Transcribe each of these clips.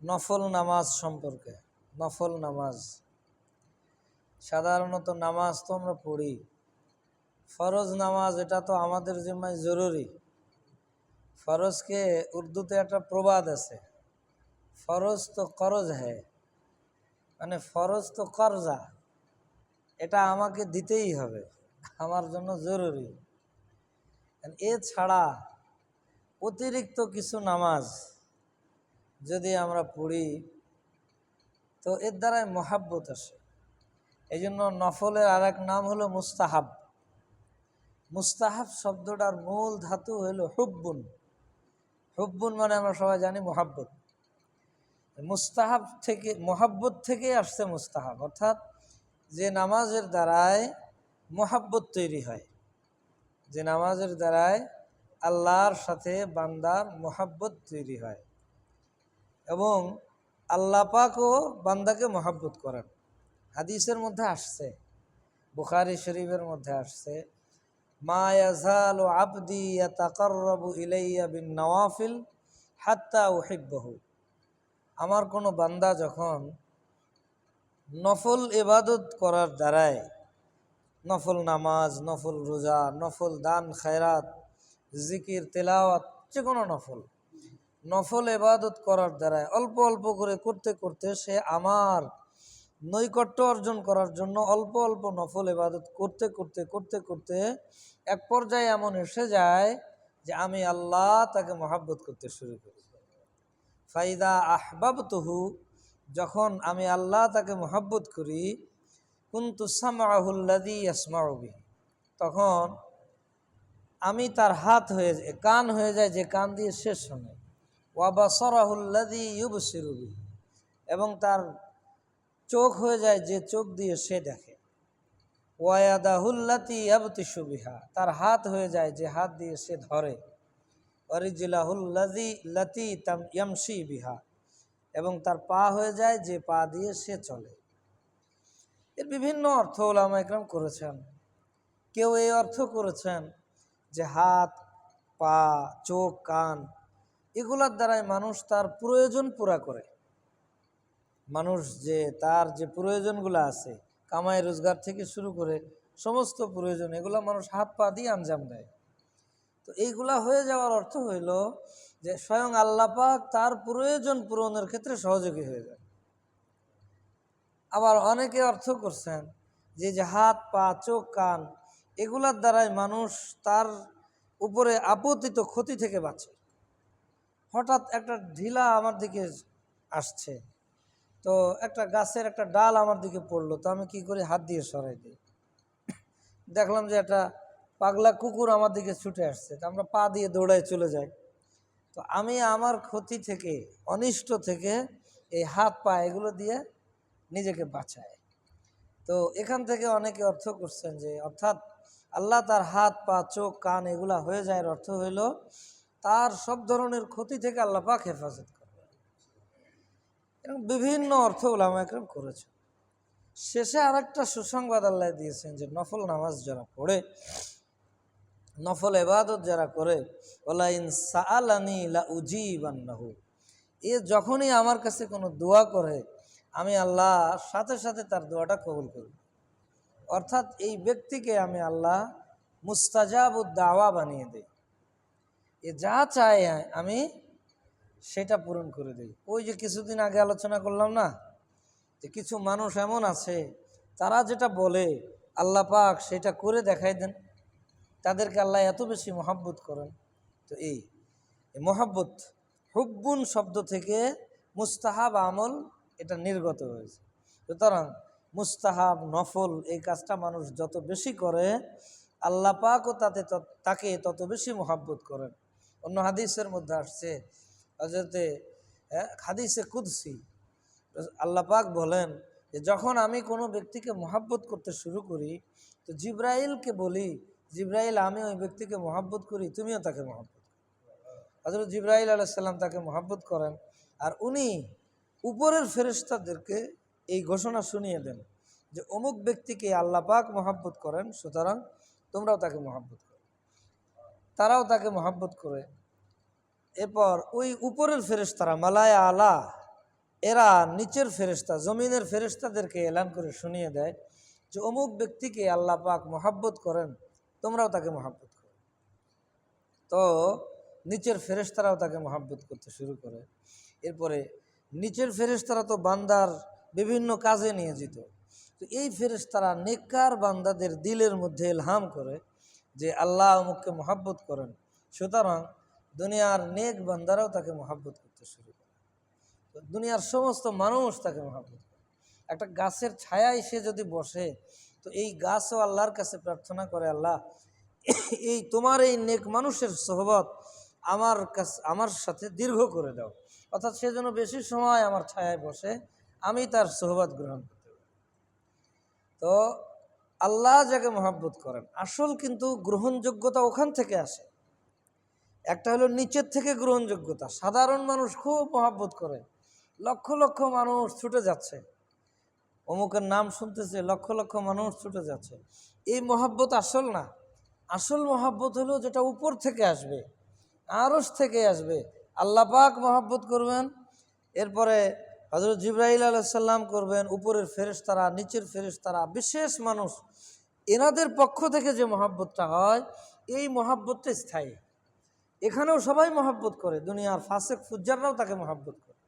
নফল নামাজ সম্পর্কে। নফল নামাজ, সাধারণত নামাজ তো আমরা পড়ি, ফরজ নামাজ এটা তো আমাদের জিম্মায় জরুরি। ফরজকে উর্দুতে একটা প্রবাদ আছে, ফরজ তো করজ হ্যায়, মানে ফরজ তো কর্জা, এটা আমাকে দিতেই হবে, আমার জন্য জরুরি। এছাড়া অতিরিক্ত কিছু নামাজ যদি আমরা পড়ি তো এর দ্বারাই মহাব্বত আসে। এই জন্য নফলের আর এক নাম হলো মুস্তাহাব। মুস্তাহাব শব্দটার মূল ধাতু হলো হুব্বুন। হুব্বুন মানে আমরা সবাই জানি মহাব্বত। মুস্তাহাব থেকে, মহাব্বত থেকে আসছে মুস্তাহাব, অর্থাৎ যে নামাজের দ্বারায় মহাব্বত তৈরি হয়, যে নামাজের দ্বারায় আল্লাহর সাথে বান্দার মহাব্বত তৈরি হয় এবং আল্লাহ পাকও বান্দাকে মহাব্বত করেন। হাদিসের মধ্যে আসছে, বুখারী শরীফের মধ্যে আসছে, মা ইয়াজালু আবদি ইয়াতাকাররাবু ইলাইয়া বিন নওয়াফিল হাত্তা উহিব্বাহু। আমার কোনো বান্দা যখন নফল ইবাদত করার দ্বারায়, নফল নামাজ, নফল রোজা, নফল দান খায়রাত, জিকির, তেলাওয়াত, যে কোনো নফল ইবাদত করার দ্বারায় অল্প অল্প করে করতে করতে সে আমার নৈকট্য অর্জন করার জন্য অল্প অল্প নফল ইবাদত করতে করতে করতে করতে এক পর্যায়ে এমন এসে যায় যে আমি আল্লাহ তাকে মহাব্বত করতে শুরু করি। ফাইদা আহবাবতুহু, যখন আমি আল্লাহ তাকে মহাব্বত করি, কুনতু সামআহুল্লাযী ইয়াসমাউ বিহি, তখন আমি তার হাত হয়ে যায়, কান হয়ে যায় যে কান দিয়ে সে শোনে। ওয়া বাসারাহুল্লাযী ইউবসিরু বিহি, এবং তার চোখ হয়ে যায় যে চোখ দিয়ে সে দেখে। ওয়া ইয়াদাহুল্লাতী ইয়াবতিশু বিহা, তার হাত হয়ে যায় যে হাত দিয়ে সে ধরে। ওয়া রিজলাহুল্লাতী ইয়ামশি বিহা, এবং তার পা হয়ে যায় যে পা দিয়ে সে চলে। এর বিভিন্ন অর্থ উলামা ইকরাম করেছেন। কেউ এই অর্থ করেছেন যে হাত, পা, চোখ, কান এগুলোর দ্বারাই মানুষ তার প্রয়োজন পুরা করে। মানুষ যে তার যে প্রয়োজনগুলো আছে, কামাই রোজগার থেকে শুরু করে সমস্ত প্রয়োজন, এগুলো মানুষ হাত পা দিয়ে আঞ্জাম দেয়। তো এইগুলা হয়ে যাওয়ার অর্থ হইল যে স্বয়ং আল্লাহ পাক তার প্রয়োজন পূরণের ক্ষেত্রে সহযোগী হয়ে যায়। আবার অনেকে অর্থ করছেন যে হাত, পা, চোখ, কান এগুলার দ্বারাই মানুষ তার উপরে আপতিত ক্ষতি থেকে বাঁচে। হঠাৎ একটা ঢিলা আমার দিকে আসছে, তো একটা গাছের একটা ডাল আমার দিকে পড়লো, তো আমি কি করি, হাত দিয়ে সরাই দিই। দেখলাম যে একটা পাগলা কুকুর আমার দিকে ছুটে আসছে, তো আমরা পা দিয়ে দৌড়ায় চলে যাই। তো আমি আমার ক্ষতি থেকে, অনিষ্ট থেকে এই হাত পা এগুলো দিয়ে নিজেকে বাঁচায়। তো এখান থেকে অনেকে অর্থ করছেন যে অর্থাৎ আল্লাহ তার হাত পা চোখ কান এগুলা হয়ে যায়, এর অর্থ হইল তার সব ধরনের ক্ষতি থেকে আল্লাহ পাক হেফাজত করবে। এবং বিভিন্ন অর্থ উলামা ইকরাম করেছে। শেষে আর একটা সুসংবাদ আল্লাহ দিয়েছেন যে নফল নামাজ যারা পড়ে, নফল ইবাদত যারা করে, ওয়ালা ইন সাআলানি লা উজিবান্নাহু, এ যখনই আমার কাছে কোনো দোয়া করে আমি আল্লাহ সাথে সাথে তার দোয়াটা কবুল করব। অর্থাৎ এই ব্যক্তিকে আমি আল্লাহ মুস্তাজাবুদ দাওয়া বানিয়ে দেই, এ যা চায় আমি সেটা পূরণ করে দেই। ওই যে কিছুদিন আগে আলোচনা করলাম না, যে কিছু মানুষ এমন আছে তারা যেটা বলে আল্লাহ পাক সেটা করে দেখাই দেন, তাদেরকে আল্লাহ এত বেশি মহাব্বত করেন। তো এই মহাব্বত হুব্বুন শব্দ থেকে মুস্তাহাব আমল এটা নির্গত হয়েছে। সুতরাং মুস্তাহাব নফল এই কাজটা মানুষ যত বেশি করে আল্লাহ পাকও তাকে তত বেশি মহাব্বত করেন। অন্য হাদিসের মধ্যে আসছে, হযরতে হাদিসে কুদসি, আল্লাহ পাক বলেন যে যখন আমি কোনো ব্যক্তিকে মহাব্বত করতে শুরু করি তো জিব্রাইলকে বলি, জিব্রাইল আমি ওই ব্যক্তিকে মহাব্বত করি, তুমিও তাকে মহাব্বত করো। হযরত জিব্রাইল আলাইহিস সালাম তাকে মহাব্বত করেন, আর উনি উপরের ফেরেশতাদেরকে এই ঘোষণা শুনিয়ে দেন যে অমুক ব্যক্তিকে আল্লাহ পাক মহাব্বত করেন, সুতরাং তোমরাও তাকে মহাব্বত করো। তারাও তাকে মহাব্বত করে। এরপর ওই উপরের ফেরেশতারা মালায়ে আলা, এরা নিচের ফেরেশতা জমিনের ফেরেশতাদেরকে এলান করে শুনিয়ে দেয় যে অমুক ব্যক্তিকে আল্লাহ পাক মহাব্বত করেন, তোমরাও তাকে মহাব্বত করো। তো নিচের ফেরেশতারাও তাকে মহাব্বত করতে শুরু করে। এরপরে নিচের ফেরেশতারা তো বান্দার বিভিন্ন কাজে নিয়োজিত, তো এই ফেরেশতারা নেককার বান্দাদের দিলের মধ্যে ইলহাম করে যে আল্লাহ অমুককে মহাব্বত করেন, সুতরাং দুনিয়ার নেক বান্দারাও তাকে মহাব্বত করতে শুরু করে। তো দুনিয়ার সমস্ত মানুষ তাকে মহাব্বত করে। একটা গাছের ছায়ায় সে যদি বসে, তো এই গাছও আল্লাহর কাছে প্রার্থনা করে, আল্লাহ এই তোমার এই নেক মানুষের সোহবত আমার সাথে দীর্ঘ করে দাও, অর্থাৎ সে যেন বেশি সময় আমার ছায়ায় বসে, আমি তার সোহবত গ্রহণ করতে পারি। তো আল্লাহ যাকে মহাব্বত করেন, আসল কিন্তু গ্রহণযোগ্যতা ওখান থেকে আসে। একটা হলো নিচের থেকে গ্রহণযোগ্যতা, সাধারণ মানুষ খুব মহাব্বত করে, লক্ষ লক্ষ মানুষ ছুটে যাচ্ছে, অমুকের নাম শুনতেছে, লক্ষ লক্ষ মানুষ ছুটে যাচ্ছে, এই মহাব্বত আসল না। আসল মহাব্বত হলো যেটা উপর থেকে আসবে, আরশ থেকে আসবে। আল্লাহ পাক মহাব্বত করবেন, এরপরে হযরত জিবরাইল আলাইহিস সালাম করবেন, উপরের ফেরেশতারা, নিচের ফেরেশতারা, বিশেষ মানুষ, এনাদের পক্ষ থেকে যে মহাব্বতটা হয়, এই মহাব্বতটা স্থায়ী। এখানেও সবাই মহাব্বত করে, দুনিয়ার ফাসেক ফুজ্জাররাও তাকে মহাব্বত করে।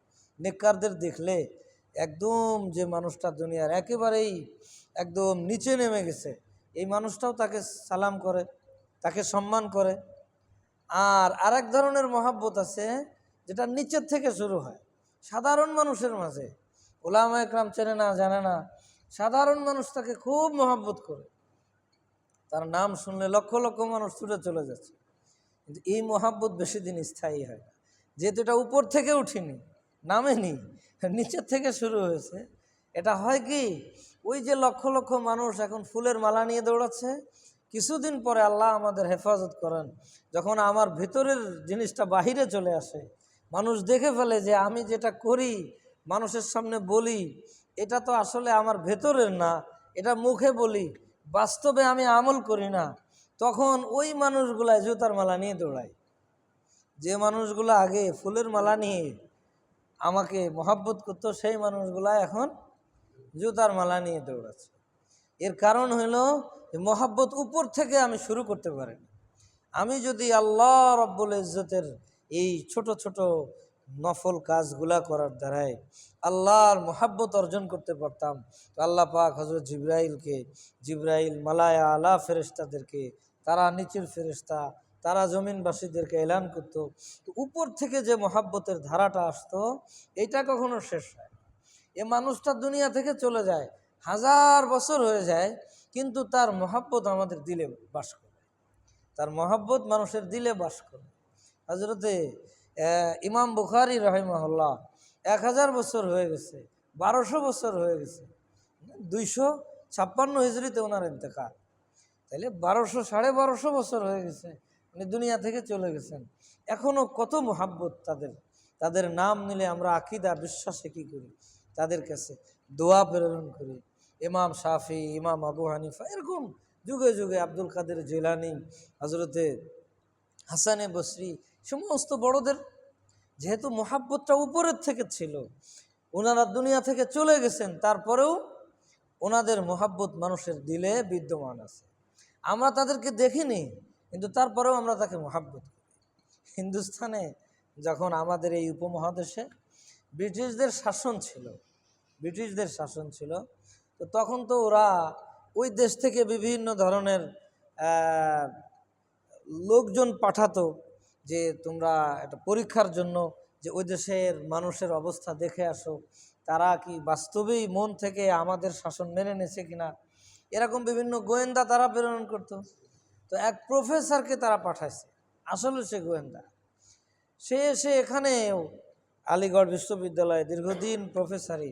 নেককারদের দেখলে একদম যে মানুষটা দুনিয়ার একেবারেই একদম নিচে নেমে গেছে, এই মানুষটাও তাকে সালাম করে, তাকে সম্মান করে। আর আরেক ধরনের মহাব্বত আছে যেটা নিচের থেকে শুরু হয়, সাধারণ মানুষের মাঝে, ওলামা একরাম চেনে না, জানে না, সাধারণ মানুষ তাকে খুব মহাব্বত করে, তার নাম শুনলে লক্ষ লক্ষ মানুষ ছুটে চলে যাচ্ছে। কিন্তু এই মহাব্বত বেশি দিন স্থায়ী হয় না, যেহেতু এটা উপর থেকে উঠিনি, নামেনি, নিচের থেকে শুরু হয়েছে। এটা হয় কি, ওই যে লক্ষ লক্ষ মানুষ এখন ফুলের মালা নিয়ে দৌড়াচ্ছে, কিছুদিন পরে আল্লাহ আমাদের হেফাজত করেন, যখন আমার ভেতরের জিনিসটা বাহিরে চলে আসে, মানুষ দেখে ফেলে যে আমি যেটা করি, মানুষের সামনে বলি, এটা তো আসলে আমার ভেতরের না, এটা মুখে বলি, বাস্তবে আমি আমল করি না, তখন ওই মানুষগুলা জুতার মালা নিয়ে দৌড়ায়। যে মানুষগুলো আগে ফুলের মালা নিয়ে আমাকে মহাব্বত করতো, সেই মানুষগুলা এখন জুতার মালা নিয়ে দৌড়াচ্ছে। এর কারণ হলো মহাব্বত উপর থেকে আমি শুরু করতে পারি। আমি যদি আল্লাহ রব্বুল ইজ্জতের এই ছোট ছোট নফল কাজগুলা করার দ্বারাই আল্লাহর মহাব্বত অর্জন করতে পারতাম, তো আল্লাহ পাক হযরত জিবরাইল মালায়া আলা ফেরেশতাদেরকে, তারা নিচের ফেরেশতা, তারা জমিনবাসীদেরকে এলান করতো। তো উপর থেকে যে মহাব্বতের ধারাটা আসতো, এইটা কখনো শেষ হয় না। এ মানুষটা দুনিয়া থেকে চলে যায়, 1000 বছর হয়ে যায়, কিন্তু তার মহাব্বত আমাদের দিলে বাস করে, তার মহাব্বত মানুষের দিলে বাস করে। হযরতে ইমাম বুখারী রাহিমাহুল্লাহ 1000 বছর হয়ে গেছে, 1200 বছর হয়ে গেছে, 256 হিজরিতে ওনার ইন্তেকাল, তাইলে 1200 বছর হয়ে গেছে, উনি দুনিয়া থেকে চলে গেছেন। এখনও কত মহাব্বত তাদের নাম নিলে আমরা আকীদা বিশ্বাসে কি করি, তাদের কাছে দোয়া প্রেরণ করি। ইমাম শাফি, ইমাম আবু হানিফা, এরকম যুগে যুগে আব্দুল কাদের জিলানী, হযরতে হাসানে বসরি, সমস্ত বড়দের যেহেতু মহাব্বতটা উপরের থেকে ছিল, ওনারা দুনিয়া থেকে চলে গেছেন, তারপরেও ওনাদের মহাব্বত মানুষের দিলে বিদ্যমান আছে। আমরা তাদেরকে দেখিনি, কিন্তু তারপরেও আমরা তাকে মহাব্বত করি। হিন্দুস্তানে যখন আমাদের এই উপমহাদেশে ব্রিটিশদের শাসন ছিল, তো তখন তো ওরা ওই দেশ থেকে বিভিন্ন ধরনের লোকজন পাঠাতো যে তোমরা একটা পরীক্ষার জন্য যে ওই দেশের মানুষের অবস্থা দেখে আসো, তারা কি বাস্তবেই মন থেকে আমাদের শাসন মেনে নিয়েছে কিনা, এরকম বিভিন্ন গোয়েন্দা তারা প্রেরণ করতো। তো এক প্রফেসরকে তারা পাঠাইছে, আসলে সে গোয়েন্দা, সে এসে এখানে আলিগড় বিশ্ববিদ্যালয়ে দীর্ঘদিন প্রফেসরি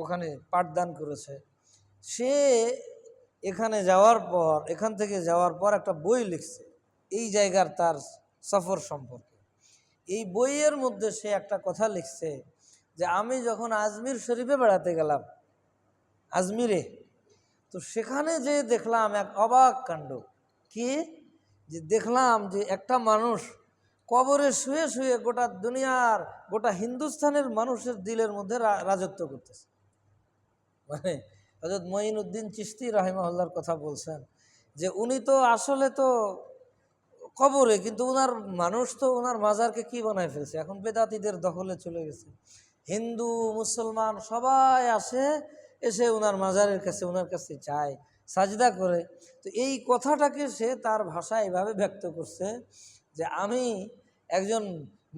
ওখানে পাঠদান করেছে। সে এখান থেকে যাওয়ার পর একটা বই লিখছে এই জায়গার তার সফর সম্পর্কে। এই বইয়ের মধ্যে সে একটা কথা লিখছে যে আমি যখন আজমির শরীফে বেড়াতে গেলাম, আজমিরে, তো সেখানে যে দেখলাম এক অবাক কাণ্ড। কি যে দেখলাম যে একটা মানুষ কবরে শুয়ে শুয়ে গোটা দুনিয়ার, গোটা হিন্দুস্তানের মানুষের দিলের মধ্যে রাজত্ব করতেছে। মানে হযরত মঈনুদ্দিন চিশতি রাহিমাহুল্লাহর কথা বলছেন যে উনি তো আসলে তো কবরে, কিন্তু উনার মানুষ তো ওনার মাজারকে কি বানায় ফেলছে, এখন বেদাতীদের দখলে চলে গেছে। হিন্দু মুসলমান সবাই আসে, এসে ওনার মাজারের কাছে, ওনার কাছে যায়, সাজদা করে। তো এই কথাটাকে সে তার ভাষায় এভাবে ব্যক্ত করছে যে আমি একজন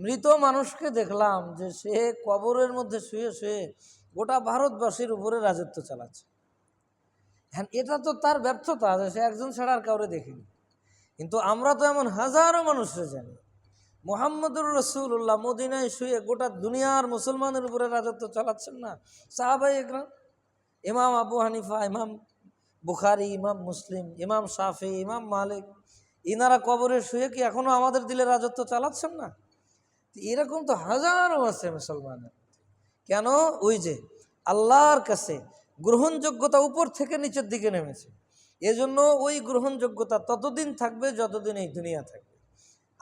মৃত মানুষকে দেখলাম যে সে কবরের মধ্যে শুয়ে শুয়ে গোটা ভারতবাসীর উপরে রাজত্ব চালাচ্ছে। হ্যাঁ, এটা তো তার ব্যর্থতা যে সে একজন ছাড়া আর কাউরে দেখিনি। কিন্তু আমরা তো এমন হাজারো মানুষরা জানি মুহাম্মদুর রাসূলুল্লাহ মদিনায় শুয়ে গোটা দুনিয়ার মুসলমানের উপরে রাজত্ব চালাচ্ছেন না। সাহাবায়ে একরাম, ইমাম আবু হানিফা, ইমাম বুখারী, ইমাম মুসলিম, ইমাম শাফি, ইমাম মালিক, ইনারা কবরে শুয়ে কি এখনো আমাদের দিলে রাজত্ব চালাচ্ছেন না? এরকম তো হাজারো আছে মুসলমানের। কেন? ওই যে আল্লাহর কাছে গ্রহণযোগ্যতা উপর থেকে নিচের দিকে নেমেছে, এজন্য ওই গ্রহণযোগ্যতা ততদিন থাকবে যতদিন এই দুনিয়া থাকবে।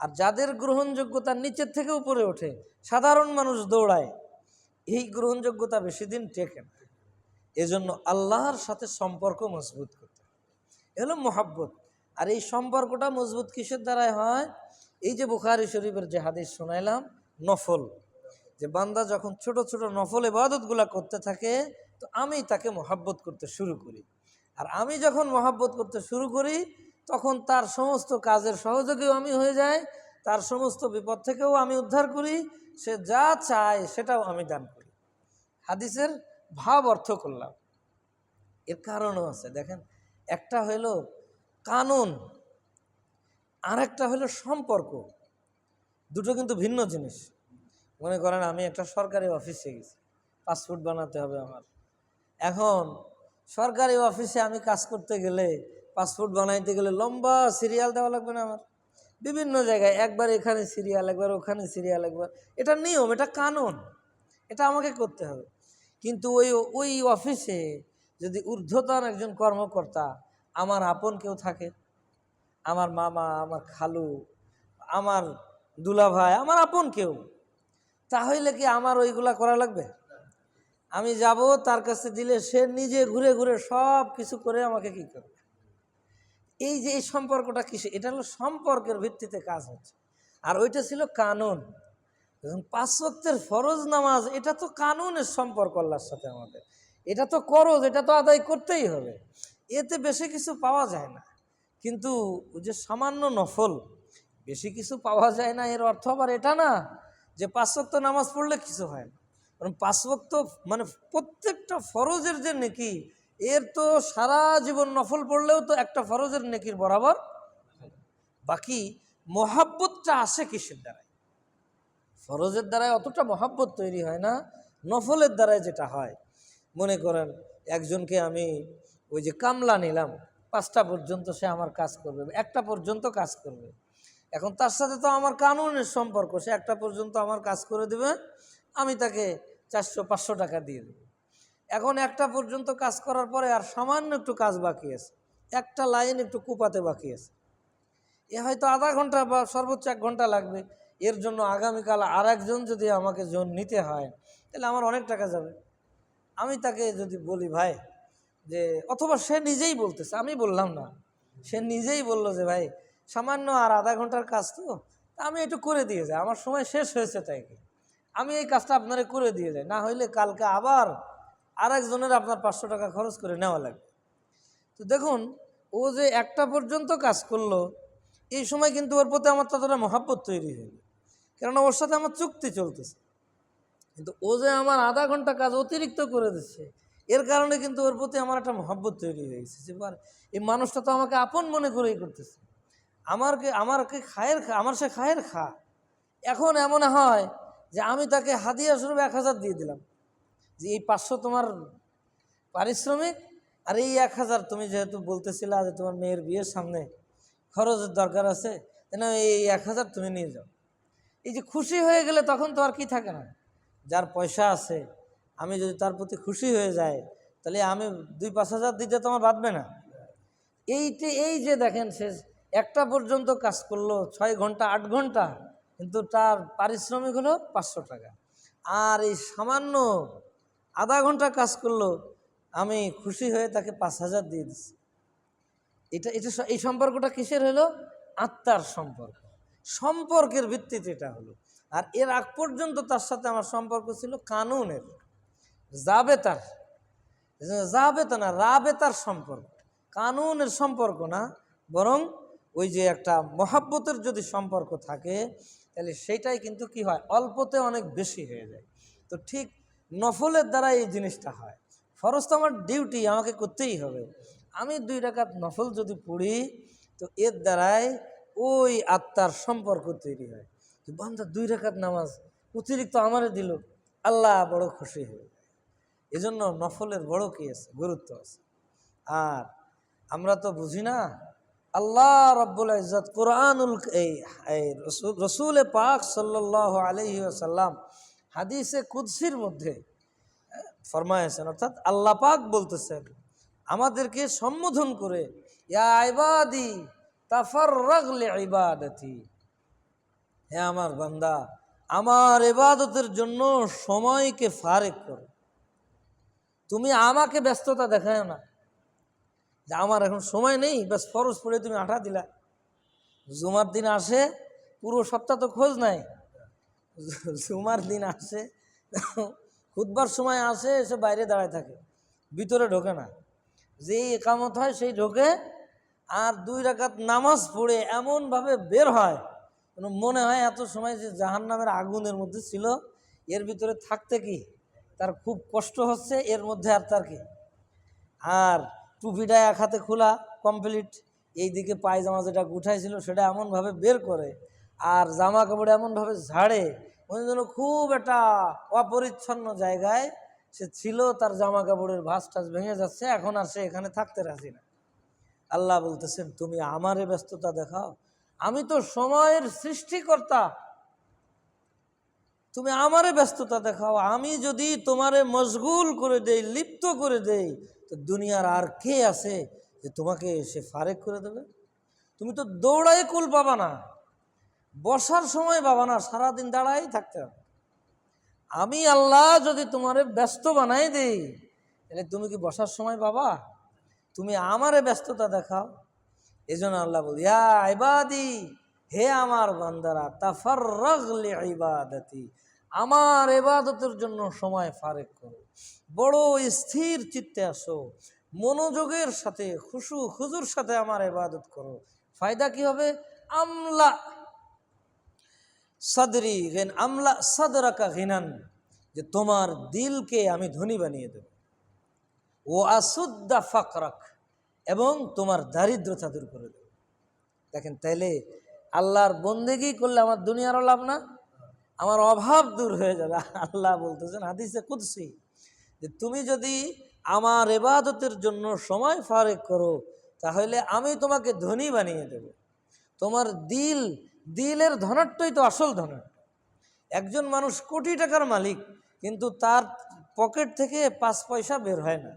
আর যাদের গ্রহণযোগ্যতা নিচের থেকে উপরে ওঠে, সাধারণ মানুষ দৌড়ায়, এই গ্রহণযোগ্যতা বেশি দিন টেকে না। এজন্য আল্লাহর সাথে সম্পর্ক মজবুত করতে হবে, এগুলো মোহাব্বত। আর এই সম্পর্কটা মজবুত কিসের দ্বারাই হয়? এই যে বুখারী শরীফের যে হাদিস শোনাইলাম, নফল, যে বান্দা যখন ছোট ছোট নফল ইবাদতগুলা করতে থাকে, তো আমি তাকে মোহাব্বত করতে শুরু করি। আর আমি যখন মোহাব্বত করতে শুরু করি, তখন তার সমস্ত কাজের সহযোগীও আমি হয়ে যাই, তার সমস্ত বিপদ থেকেও আমি উদ্ধার করি, সে যা চায় সেটাও আমি দান করি। হাদিসের ভাব অর্থ করলাম। এর কারণও আছে, দেখেন, একটা হইল কানুন, আর একটা হইল সম্পর্ক। দুটো কিন্তু ভিন্ন জিনিস। মনে করেন আমি একটা সরকারি অফিসে গেছি, পাসপোর্ট বানাতে হবে আমার। এখন সরকারি অফিসে আমি কাজ করতে গেলে, পাসপোর্ট বানাইতে গেলে লম্বা সিরিয়াল দেওয়া লাগবে না আমার? বিভিন্ন জায়গায় একবার এখানে সিরিয়াল, একবার ওখানে সিরিয়াল, একবার, এটা নিয়ম, এটা কানুন, এটা আমাকে করতে হবে। কিন্তু ওই ওই অফিসে যদি ঊর্ধ্বতন একজন কর্মকর্তা আমার আপন কেউ থাকে, আমার মামা, আমার খালু, আমার দুলাভাই, আমার আপন কেউ, তাহলে কি আমার ওইগুলা করা লাগবে? আমি যাব তার কাছে দিলে সে নিজে ঘুরে ঘুরে সব কিছু করে আমাকে কি করবে? এই যে এই সম্পর্কটা কিসে? এটা হলো সম্পর্কের ভিত্তিতে কাজ হচ্ছে। আর ওইটা ছিল কানুন। 5 ওয়াক্তের ফরজ নামাজ, এটা তো কানুনের সম্পর্ক আল্লাহর সাথে আমাদের, এটা তো করজ, এটা তো আদায় করতেই হবে, এতে বেশি কিছু পাওয়া যায় না। কিন্তু ওই যে সামান্য নফল, বেশি কিছু পাওয়া যায় না, এর অর্থ আবার এটা না যে 5 ওয়াক্ত নামাজ পড়লে কিছু হয় না। কারণ 5 ওয়াক্ত মানে প্রত্যেকটা ফরজের যে নেকি, এর তো সারা জীবন নফল পড়লেও তো একটা ফরজের নেকির বরাবর। বাকি মহাব্বতটা আসে কিসের দ্বারায়? ফরজের দ্বারায় অতটা মহাব্বত তৈরি হয় না, নফলের দ্বারায় যেটা হয়। মনে করেন একজনকে আমি ওই যে কামলা নিলাম, 5টা পর্যন্ত সে আমার কাজ করবে, 1টা পর্যন্ত কাজ করবে। এখন তার সাথে তো আমার কানুনের সম্পর্ক, সে 1টা পর্যন্ত আমার কাজ করে দেবে, আমি তাকে 400-500 টাকা দিয়ে দেব। এখন 1টা পর্যন্ত কাজ করার পরে আর সামান্য একটু কাজ বাকি আছে, একটা লাইন একটু কুপাতে বাকি আছে, এ হয়তো আধা ঘন্টা বা সর্বোচ্চ 1 ঘন্টা লাগবে। এর জন্য আগামীকাল আর একজন যদি আমাকে জন নিতে হয়, তাহলে আমার অনেক টাকা যাবে। আমি তাকে যদি বলি ভাই যে, অথবা সে নিজেই বলতেছে, আমি বললাম না, সে নিজেই বলল যে ভাই সামান্য আর আধা ঘন্টার কাজ, তো আমি একটু করে দিয়ে যাই, আমার সময় শেষ হয়েছে, তাই কি আমি এই কাজটা আপনারা করে দিয়ে যাই, না হইলে কালকে আবার আর একজনের আপনার 500 টাকা খরচ করে নেওয়া লাগবে। তো দেখুন, ও যে 1টা পর্যন্ত কাজ করলো, এই সময় কিন্তু ওর প্রতি আমার ততটা মহাব্বত তৈরি হইল, কেননা ওর সাথে আমার চুক্তি চলতেছে। কিন্তু ও যে আমার আধা ঘন্টা কাজ অতিরিক্ত করে দিচ্ছে, এর কারণে কিন্তু ওর প্রতি আমার একটা মহব্বত তৈরি হয়ে গেছে যে এই মানুষটা তো আমাকে আপন মনে করেই করতেছে, আমারকে খায়ের খা, আমার সে খায়ের খা। এখন এমন হয় যে আমি তাকে হাদিয়া স্বরূপ 1000 দিয়ে দিলাম, যে এই 500 তোমার পারিশ্রমিক, আর এই 1000 তুমি যেহেতু বলতেছিলা যে তোমার মেয়ের বিয়ের সামনে খরচের দরকার আছে, এই 1000 তুমি নিয়ে যাও। এই যে খুশি হয়ে গেলে তখন তো আর কি থাকে না, যার পয়সা আছে আমি যদি তার প্রতি খুশি হয়ে যায়, তাহলে আমি 2-5 হাজার দিতে তোমার বাঁধবে না। এই যে দেখেন, সে 1টা পর্যন্ত কাজ করলো, 6 ঘন্টা 8 ঘন্টা, কিন্তু তার পারিশ্রমিক হলো 500 টাকা। আর এই সামান্য আধা ঘন্টা কাজ করলো, আমি খুশি হয়ে তাকে 5000 দিয়ে দিচ্ছি। এটা এটা এই সম্পর্কটা কিসের হলো? আত্মার সম্পর্ক, সম্পর্কের ভিত্তিতে এটা হলো। আর এর আগ পর্যন্ত তার সাথে আমার সম্পর্ক ছিল কানুনের, জাবেতার, জাবেতা না, রাবেতার সম্পর্ক, কানুনের সম্পর্ক না, বরং ওই যে একটা মহাব্বতের যদি সম্পর্ক থাকে তাহলে সেটাই কিন্তু কি হয়, অল্পতে অনেক বেশি হয়ে যায়। তো ঠিক নফলের দ্বারা এই জিনিসটা হয়। ফরজ তো আমার ডিউটি, আমাকে করতেই হবে। আমি 2 রাকাত নফল যদি পড়ি তো এর দ্বারাই ওই আত্মার সম্পর্ক তৈরি হয়। যে বান্দা 2 রাকাত নামাজ অতিরিক্ত আমারে দিল, আল্লাহ বড় খুশি হয়। এজন্য নফলের বড় কি আছে, গুরুত্ব আছে। আর আমরা তো বুঝি না, আল্লাহ রাব্বুল ইজ্জত কোরআনুল এই রসুল পাক সাল্লাল্লাহু আলাইহি ওয়াসাল্লাম হাদিসে কুদসির মধ্যে ফরমায়েছেন, অর্থাৎ আল্লাহ পাক বলতেছেন আমাদেরকে সম্বোধন করে, ইয়া ইবাদি তাফাররাগ লিইবাদাতি, হে আমার বান্দা আমার ইবাদতের জন্য সময়কে ফারেক করো। তুমি আমাকে ব্যস্ততা দেখায় না যে আমার এখন সময় নেই, ব্যাস ফরজ পড়ে তুমি আঠা দিলা। জুমার দিন আসে, পুরো সপ্তাহ তো খোঁজ নাই, জুমার দিন আসে, খুতবার সময় আসে, এসে বাইরে দাঁড়ায় থাকে, ভিতরে ঢোকে না। যেই একামত হয় সেই ঢোকে, আর 2 রাকাত নামাজ পড়ে এমনভাবে বের হয় মনে হয় এত সময় যে জাহান্নামের আগুনের মধ্যে ছিল, এর ভিতরে থাকতে কি তার খুব কষ্ট হচ্ছে, এর মধ্যে আর তার কি। আর টুপিটা এক হাতে খোলা কমপ্লিট, এইদিকে পায়জামা যেটা উঠাইছিল সেটা এমনভাবে বের করে, আর জামা কাপড় এমনভাবে ঝাড়ে মনে যেন খুব একটা অপরিচ্ছন্ন জায়গায় সে ছিল, তার জামা কাপড়ের ভাঁজ টাজ ভেঙে যাচ্ছে, এখন আর সে এখানে থাকতে রাজি না। আল্লাহ বলতেছেন তুমি আমারে ব্যস্ততা দেখাও, আমি তো সময়ের সৃষ্টিকর্তা, তুমি আমারে ব্যস্ততা দেখাও। আমি যদি তোমারে মশগুল করে দেই, লিপ্ত করে দেই, তো দুনিয়ার আর কে আছে যে তোমাকে সে ফারেক করে দেবে? তুমি তো দৌড়াই কুল পাবা না, বসার সময় পাবা না, সারাদিন দাঁড়াই থাকতে হবে। আমি আল্লাহ যদি তোমারে ব্যস্ত বানাই দেই তাহলে তুমি কি বসার সময় পাবা? তুমি আমারে ব্যস্ততা দেখাও। এই জন্য আল্লাহ বল, ইয়া ইবাদি, হে আমার বান্দারা, তাফাররাগ লিইবাদাতি, আমার ইবাদতের জন্য সময় ফারেক করো, বড় স্থির চিত্তে আসো, মনোযোগের সাথে খুশু খুজুর সাথে আমার ইবাদত করো। ফায়দা কি হবে? আমলা সাদরি গিন, আমলা সাদরাকা গিনান, যে তোমার দিলকে আমি ধনী বানিয়ে দেব। ও আসুদ্দা ফাকরাক, এবং তোমার দারিদ্রতা দূর করে দেব। দেখেন, তাইলে আল্লাহর বন্দেগি করলে আমার দুনিয়ারও লাভ না, আমার অভাব দূর হয়ে যাবে। আল্লাহ বলতেছেন হাদিসে কুদসি, যে তুমি যদি আমার ইবাদতের জন্য সময় ফারেক করো তাহলে আমি তোমাকে ধনী বানিয়ে দেব। তোমার দিলের ধনাট্যই তো আসল ধনাট্য। একজন মানুষ কোটি টাকার মালিক, কিন্তু তার পকেট থেকে 5 পয়সা বের হয় না।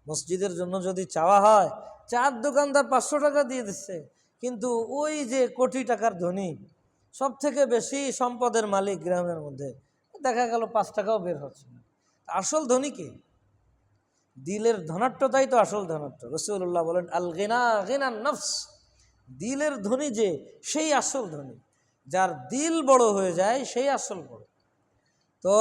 মসজিদের জন্য যদি চাওয়া হয়, চার দোকানদার 500 টাকা দিয়ে দিচ্ছে, কিন্তু ওই যে কোটি টাকার ধনী, সব থেকে বেশি সম্পদের মালিক গ্রামের মধ্যে, দেখা গেল 5 টাকাও বের হচ্ছে না। আসল ধনী কে? দিলের ধনাট্যতাই তো আসল ধনাট্য। রাসূলুল্লাহ বলেন, আল গিনা গিনান নফস, দিলের ধনী যে সেই আসল ধনী, যার দিল বড় হয়ে যায় সেই আসল বড়। তো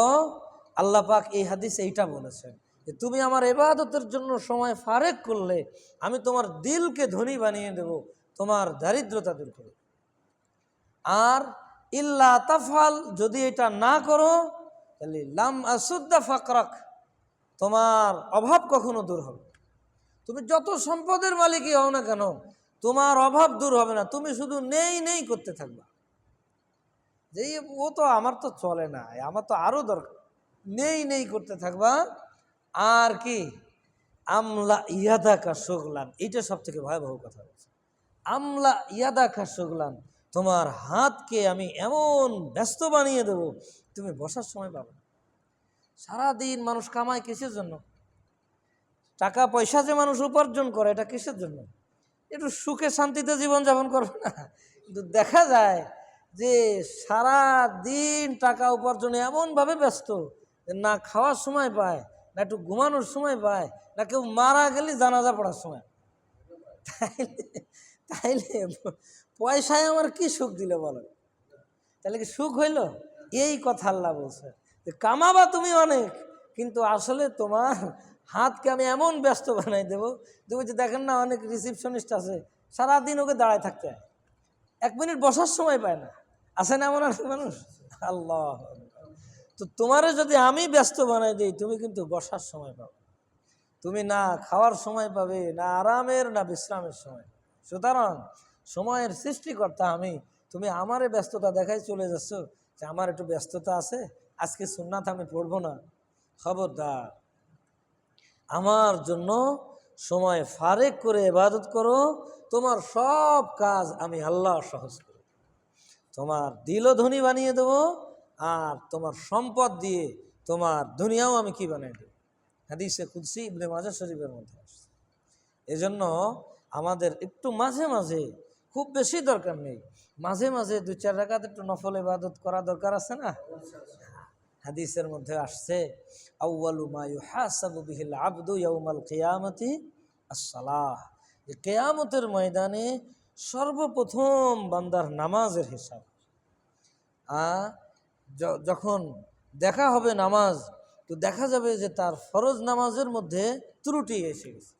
আল্লাহ পাক এই হাদিসে এইটা বলেছেন যে তুমি আমার ইবাদতের জন্য সময় ফারেক করলে আমি তোমার দিলকে ধনী বানিয়ে দেব, তোমার দারিদ্রতা দূর করে। আর ইল্লা তাফাল, যদি এটা না করো তাহলে লাম আসুদ্দা ফাকরাক, তোমার অভাব কখনো দূর হবে। তুমি যত সম্পদের মালিকই হও না কেন, তোমার অভাব দূর হবে না, তুমি শুধু নেই নেই করতে থাকবা, যে ও তো আমার তো চলে না, আমার তো আরো দরকার, নেই নেই করতে থাকবা। আর কি? আমলা ইয়াদা কা শুগলান, এইটা সব থেকে ভয়াবহ কথা বলছে। আমলা ইয়াদা কা শুগলান, তোমার হাতকে আমি এমন ব্যস্ত বানিয়ে দেব তুমি বসার সময় পাবে না। সারাদিন মানুষ কামায় কিসের জন্য? টাকা পয়সা যে মানুষ উপার্জন করে, এটা কিসের জন্য? একটু সুখে শান্তিতে জীবনযাপন করবে না? কিন্তু দেখা যায় যে সারা দিন টাকা উপার্জনে এমনভাবে ব্যস্ত যে না খাওয়ার সময় পায়, না একটু ঘুমানোর সময় পায়, না কেউ মারা গেলে জানাজা পড়ার সময়। তাইলে তাইলে পয়সায় আমার কি সুখ দিল বলো? তাহলে কি সুখ হইল? এই কথা আল্লাহ বলছে যে কামাবা তুমি অনেক, কিন্তু আসলে তোমার হাতকে আমি এমন ব্যস্ত বানাই দেবো। যে দেখেন না, অনেক রিসিপশনিস্ট আছে সারাদিন ওকে দাঁড়ায় থাকতে হয়, 1 মিনিট বসার সময় পায় না। আছে না এমন অনেক মানুষ? আল্লাহ, তো তোমারও যদি আমি ব্যস্ত বানাই দিই, তুমি কিন্তু বসার সময় পাবে, তুমি না খাওয়ার সময় পাবে, না আরামের না বিশ্রামের সময়। সুতরাং সময়ের সৃষ্টিকর্তা আমি, তুমি আমারে ব্যস্ততা দেখাই চলে যাচ্ছ যে আমার একটু ব্যস্ততা আছে, আজকে সুন্নাত আমি পড়বো না। খবরদার, আমার জন্য সময় ফারেক করে ইবাদত করো, তোমার সব কাজ আমি আল্লাহ সহজ করব, তোমার দিলও ধনী বানিয়ে দেবো, আর তোমার সম্পদ দিয়ে তোমার দুনিয়াও আমি কি বানিয়ে দেবো। হাদিসে কুদসি ইবনে মাজাহ শরীফের মধ্যে আসছে। এজন্য আমাদের একটু মাঝে মাঝে, খুব বেশি দরকার নেই, মাঝে মাঝে 2-4 রাকাত একটু নফল ইবাদত করা দরকার আছে না? হাদিসের মধ্যে আসছে আউয়ালু মা ইউহাসাবু বিহিল আবদু ইয়াউমাল কিয়ামতি আস-সালাহ, যে কিয়ামতের ময়দানে সর্বপ্রথম বান্দার নামাজের হিসাব। যখন দেখা হবে নামাজ, তো দেখা যাবে যে তার ফরজ নামাজের মধ্যে ত্রুটি এসে গেছে।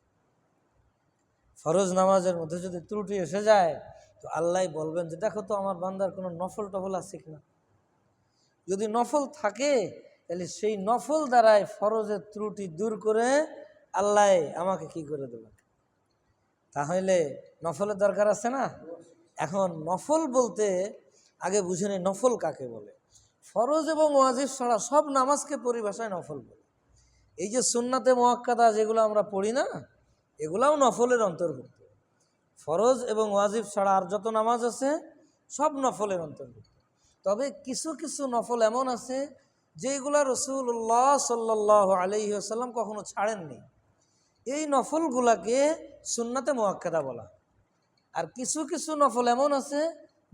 ফরজ নামাজের মধ্যে যদি ত্রুটি এসে যায়, তো আল্লাহ বলবেন যে দেখো তো আমার বান্দার কোনো নফল টফল আছে কিনা। যদি নফল থাকে, তাহলে সেই নফল দ্বারাই ফরজের ত্রুটি দূর করে আল্লাহ আমাকে কি করে দেবে। তাহলে নফলের দরকার আছে না? এখন নফল বলতে আগে বুঝে নেই নফল কাকে বলে। ফরজ এবং ওয়াজিব ছাড়া সব নামাজকে পরিভাষায় নফল বলে। এই যে সুন্নাতে মুআক্কাদা যেগুলো আমরা পড়ি না, এগুলাও নফলের অন্তর্ভুক্ত। ফরজ এবং ওয়াজিব ছাড়া আর যত নামাজ আছে সব নফলের অন্তর্ভুক্ত। তবে কিছু কিছু নফল এমন আছে যেগুলা রাসূলুল্লাহ সাল্লাল্লাহু আলাইহি ওয়াসাল্লাম কখনো ছাড়েননি, এই নফলগুলাকে সুন্নাতে মুআক্কাদা বলা। আর কিছু কিছু নফল এমন আছে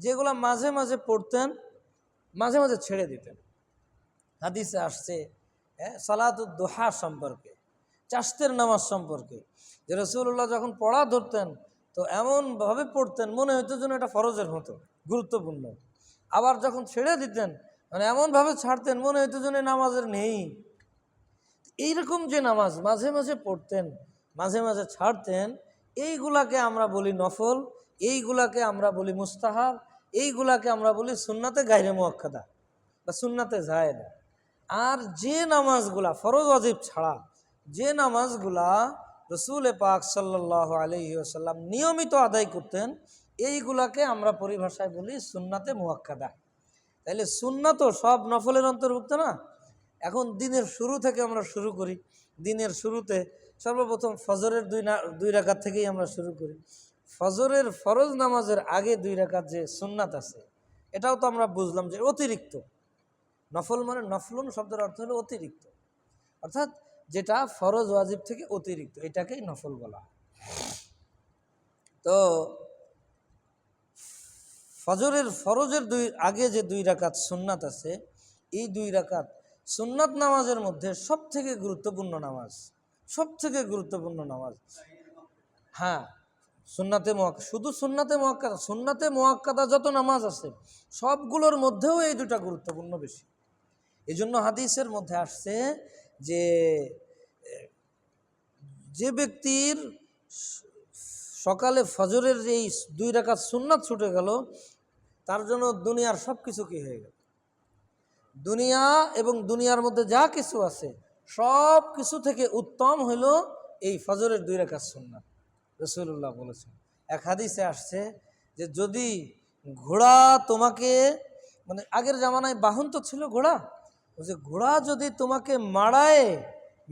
যেগুলা মাঝে মাঝে পড়তেন, মাঝে মাঝে ছেড়ে দিতেন। হাদিসে আসছে সালাতুদ দুহা সম্পর্কে, চাষতের নামাজ সম্পর্কে, যে রাসূলুল্লাহ যখন পড়া ধরতেন তো এমনভাবে পড়তেন মনে হতো যেন এটা ফরজের মতো গুরুত্বপূর্ণ। আবার যখন ছেড়ে দিতেন মানে এমনভাবে ছাড়তেন মনে হতো যেন নামাজের নেই। এইরকম যে নামাজ মাঝে মাঝে পড়তেন, মাঝে মাঝে ছাড়তেন, এইগুলাকে আমরা বলি নফল, এইগুলাকে আমরা বলি মুস্তাহাব, এইগুলাকে আমরা বলি সুন্নাতে গায়রে মুআক্কাদা বা সুন্নাতে জায়েদা। আর যে নামাজগুলা ফরজ ওয়াজিব ছাড়া, যে নামাজগুলা রসুল পাক সাল্লাল্লাহু আলাইহি ওয়াসাল্লাম নিয়মিত আদায় করতেন, এইগুলাকে আমরা পরিভাষায় বলি সুন্নাতে মুআক্কাদা। তাইলে সুন্নাতও সব নফলের অন্তর্ভুক্ত না? এখন দিনের শুরু থেকে আমরা শুরু করি। দিনের শুরুতে সর্বপ্রথম ফজরের 2 রাকাত থেকেই আমরা শুরু করি। ফজরের ফরজ নামাজের আগে 2 রাকাত যে সুন্নাত আছে, এটাও তো আমরা বুঝলাম যে অতিরিক্ত। নফল মানে নফলুন শব্দের অর্থ হলো অতিরিক্ত, অর্থাৎ যেটা ফরজ ওয়াজিব থেকে অতিরিক্ত, এটাকেই নফল বলা। তো ফরজের আগে যে 2 রাকাত সুন্নাত আছে, এই 2 রাকাত সুন্নাত নামাজের মধ্যে সব থেকে গুরুত্বপূর্ণ নামাজ, সব থেকে গুরুত্বপূর্ণ নামাজ। হ্যাঁ, সুন্নাতে মুআক্কাদা, শুধু সুন্নাতে মুআক্কাদা, সুন্নাতে মুআক্কাদা যত নামাজ আছে সবগুলোর মধ্যেও এই 2টা গুরুত্বপূর্ণ বেশি। এই জন্য হাদিসের মধ্যে আসছে যে যে ব্যক্তির সকালে ফজরের এই 2 রাকাত সুন্নাত ছুটে গেল, তার জন্য দুনিয়ার সব কিছু কি হয়ে গেল। দুনিয়া এবং দুনিয়ার মধ্যে যা কিছু আছে সব কিছু থেকে উত্তম হইল এই ফজরের 2 রাকাত সুন্নাত। রাসূলুল্লাহ বলেছেন, এক হাদিসে আসছে যে যদি ঘোড়া তোমাকে, মানে আগের জামানায় বাহন তো ছিল ঘোড়া, যে ঘোড়া যদি তোমাকে মারায়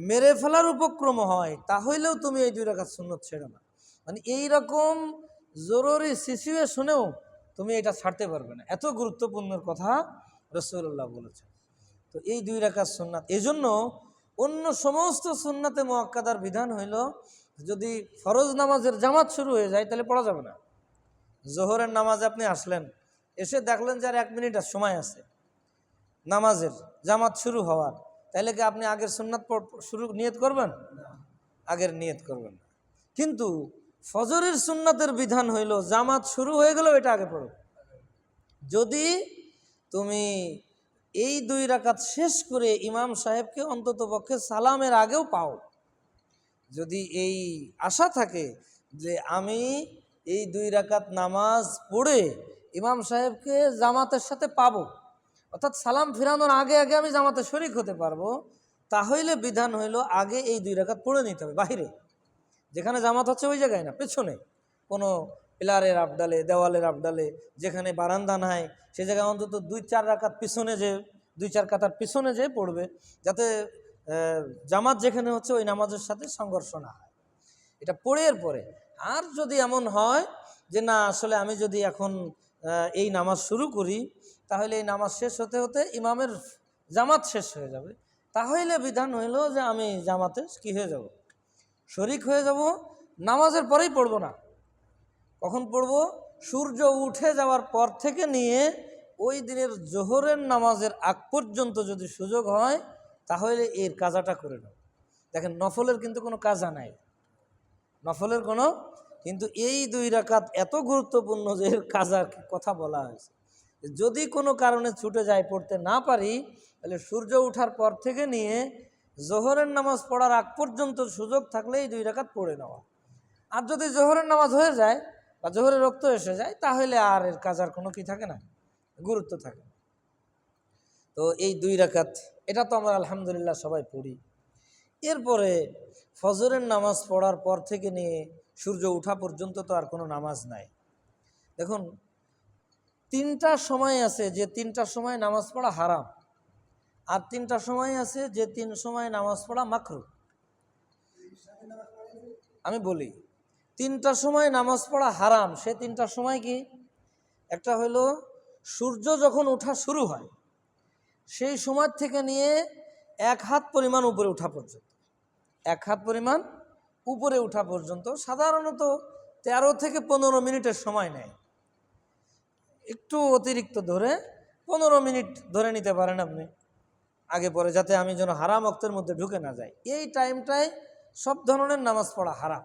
মেরে ফেলার উপক্রম হয়, তাহলেও তুমি এই 2 রাকাত সুন্নাত ছেড়ো না। মানে এইরকম জরুরি সিচুয়েশনেও তুমি এটা ছাড়তে পারবে না, এত গুরুত্বপূর্ণ কথা রাসূলুল্লাহ বলেছেন। তো এই 2 রাকাত সুন্নাত, এজন্য অন্য সমস্ত সুন্নাতে মুআক্কাদার বিধান হইল যদি ফরজ নামাজের জামাত শুরু হয়ে যায় তাহলে পড়া যাবে না। জোহরের নামাজে আপনি আসলেন, এসে দেখলেন যে আর 1 মিনিট আর সময় আছে নামাজের, জামাত শুরু হওয়ার, তাহলে কি আপনি আগের সুন্নাত শুরু নিয়ত করবেন? আগের নিয়ত করবেন না। কিন্তু ফজরের সুন্নাতের বিধান হইল জামাত শুরু হয়ে গেল এটা আগে পড়ো। যদি তুমি এই 2 রাকাত শেষ করে ইমাম সাহেবকে অন্তত পক্ষে সালামের আগেও পাও, যদি এই আশা থাকে যে আমি এই 2 রাকাত নামাজ পড়ে ইমাম সাহেবকে জামাতের সাথে পাবো, অর্থাৎ সালাম ফিরানোর আগে আগে আমি জামাতে শরীক হতে পারবো, তাহলে বিধান হইল আগে এই 2 রাকাত পড়ে নিতে হবে। বাহিরে যেখানে জামাত হচ্ছে ওই জায়গায় না, পেছনে কোনো পিলারের আবডালে, দেওয়ালের আবডালে, যেখানে বারান্দা নাই সে জায়গায় অন্তত 2-4 রাকাত পিছনে যে 2-4 কাতার পিছনে যে পড়বে, যাতে জামাত যেখানে হচ্ছে ওই নামাজের সাথে সংঘর্ষ না হয়। এটা পড়ের পরে। আর যদি এমন হয় যে না আসলে আমি যদি এখন এই নামাজ শুরু করি তাহলে এই নামাজ শেষ হতে হতে ইমামের জামাত শেষ হয়ে যাবে, তাহলে বিধান হইল যে আমি জামাতে কি হয়ে যাব, শরিক হয়ে যাব। নামাজের পরেই পড়ব না। কখন পড়ব? সূর্য উঠে যাওয়ার পর থেকে নিয়ে ওই দিনের জোহরের নামাজের আগ পর্যন্ত যদি সুযোগ হয় তাহলে এর কাজাটা করে নাও। দেখেন নফলের কিন্তু কোনো কাজা নাই, নফলের কোনো, কিন্তু এই 2 রাকাত এত গুরুত্বপূর্ণ যে এর কাজার কথা বলা হয়েছে। যদি কোনো কারণে ছুটে যায়, পড়তে না পারি, তাহলে সূর্য ওঠার পর থেকে নিয়ে জোহরের নামাজ পড়ার আগ পর্যন্ত সুযোগ থাকলে এই 2 রাকাত পড়ে নেওয়া। আর যদি জোহরের নামাজ হয়ে যায় বা জোহরের রক্ত এসে যায় তাহলে আর এর কাজার কোনো কি থাকে না, গুরুত্ব থাকে। তো এই 2 রাকাত এটা তো আমরা আলহামদুলিল্লাহ সবাই পড়ি। এরপরে ফজরের নামাজ পড়ার পর থেকে নিয়ে সূর্য ওঠা পর্যন্ত তো আর কোনো নামাজ নাই। দেখুন 3টা সময় আছে যে 3টা সময় নামাজ পড়া হারাম, আর 3টা সময় আছে যে 3 সময় নামাজ পড়া মাকরুহ। আমি বলি 3টা সময় নামাজ পড়া হারাম, সে 3টা সময় কি? একটা হলো সূর্য যখন ওঠা শুরু হয় সেই সময় থেকে নিয়ে 1 হাত পরিমাণ উপরে ওঠা পর্যন্ত, 1 হাত পরিমাণ উপরে ওঠা পর্যন্ত সাধারণত 13 থেকে 15 মিনিটের সময় নেয়। একটু অতিরিক্ত ধরে 15 মিনিট ধরে নিতে পারেন আপনি আগে পরে, যাতে আমি যেন হারাম ওয়াক্তের মধ্যে ঢুকে না যাই। এই টাইমটায় সব ধরনের নামাজ পড়া হারাম,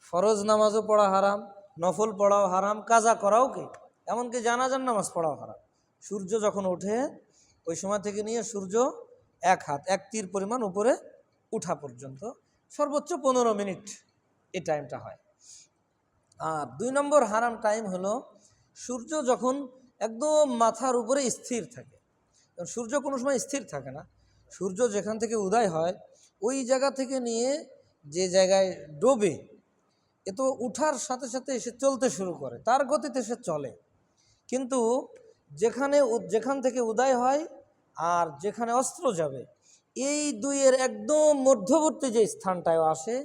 ফরজ নামাজও পড়া হারাম, নফল পড়াও হারাম, কাজা করাও কি, এমনকি জানাজার নামাজ পড়াও হারাম। সূর্য যখন ওঠে ওই সময় থেকে নিয়ে সূর্য 1 হাত 1 তীর পরিমাণ উপরে উঠা পর্যন্ত সর্বোচ্চ 15 মিনিট এই টাইমটা হয়। আর 2 নম্বর হারাম টাইম হলো সূর্য যখন একদম মাথার উপরে স্থির থাকে। সূর্য কোনো সময় স্থির থাকে না, সূর্য যেখান থেকে উদয় হয় ওই জায়গা থেকে নিয়ে যে জায়গায় ডোবে, এ তো উঠার সাথে সাথে এসে চলতে শুরু করে, তার গতিতে সে চলে। কিন্তু যেখান থেকে উদয় হয় আর যেখানে অস্ত্র যাবে এই 2-এর একদম মধ্যবর্তী যে স্থানটায় আসে,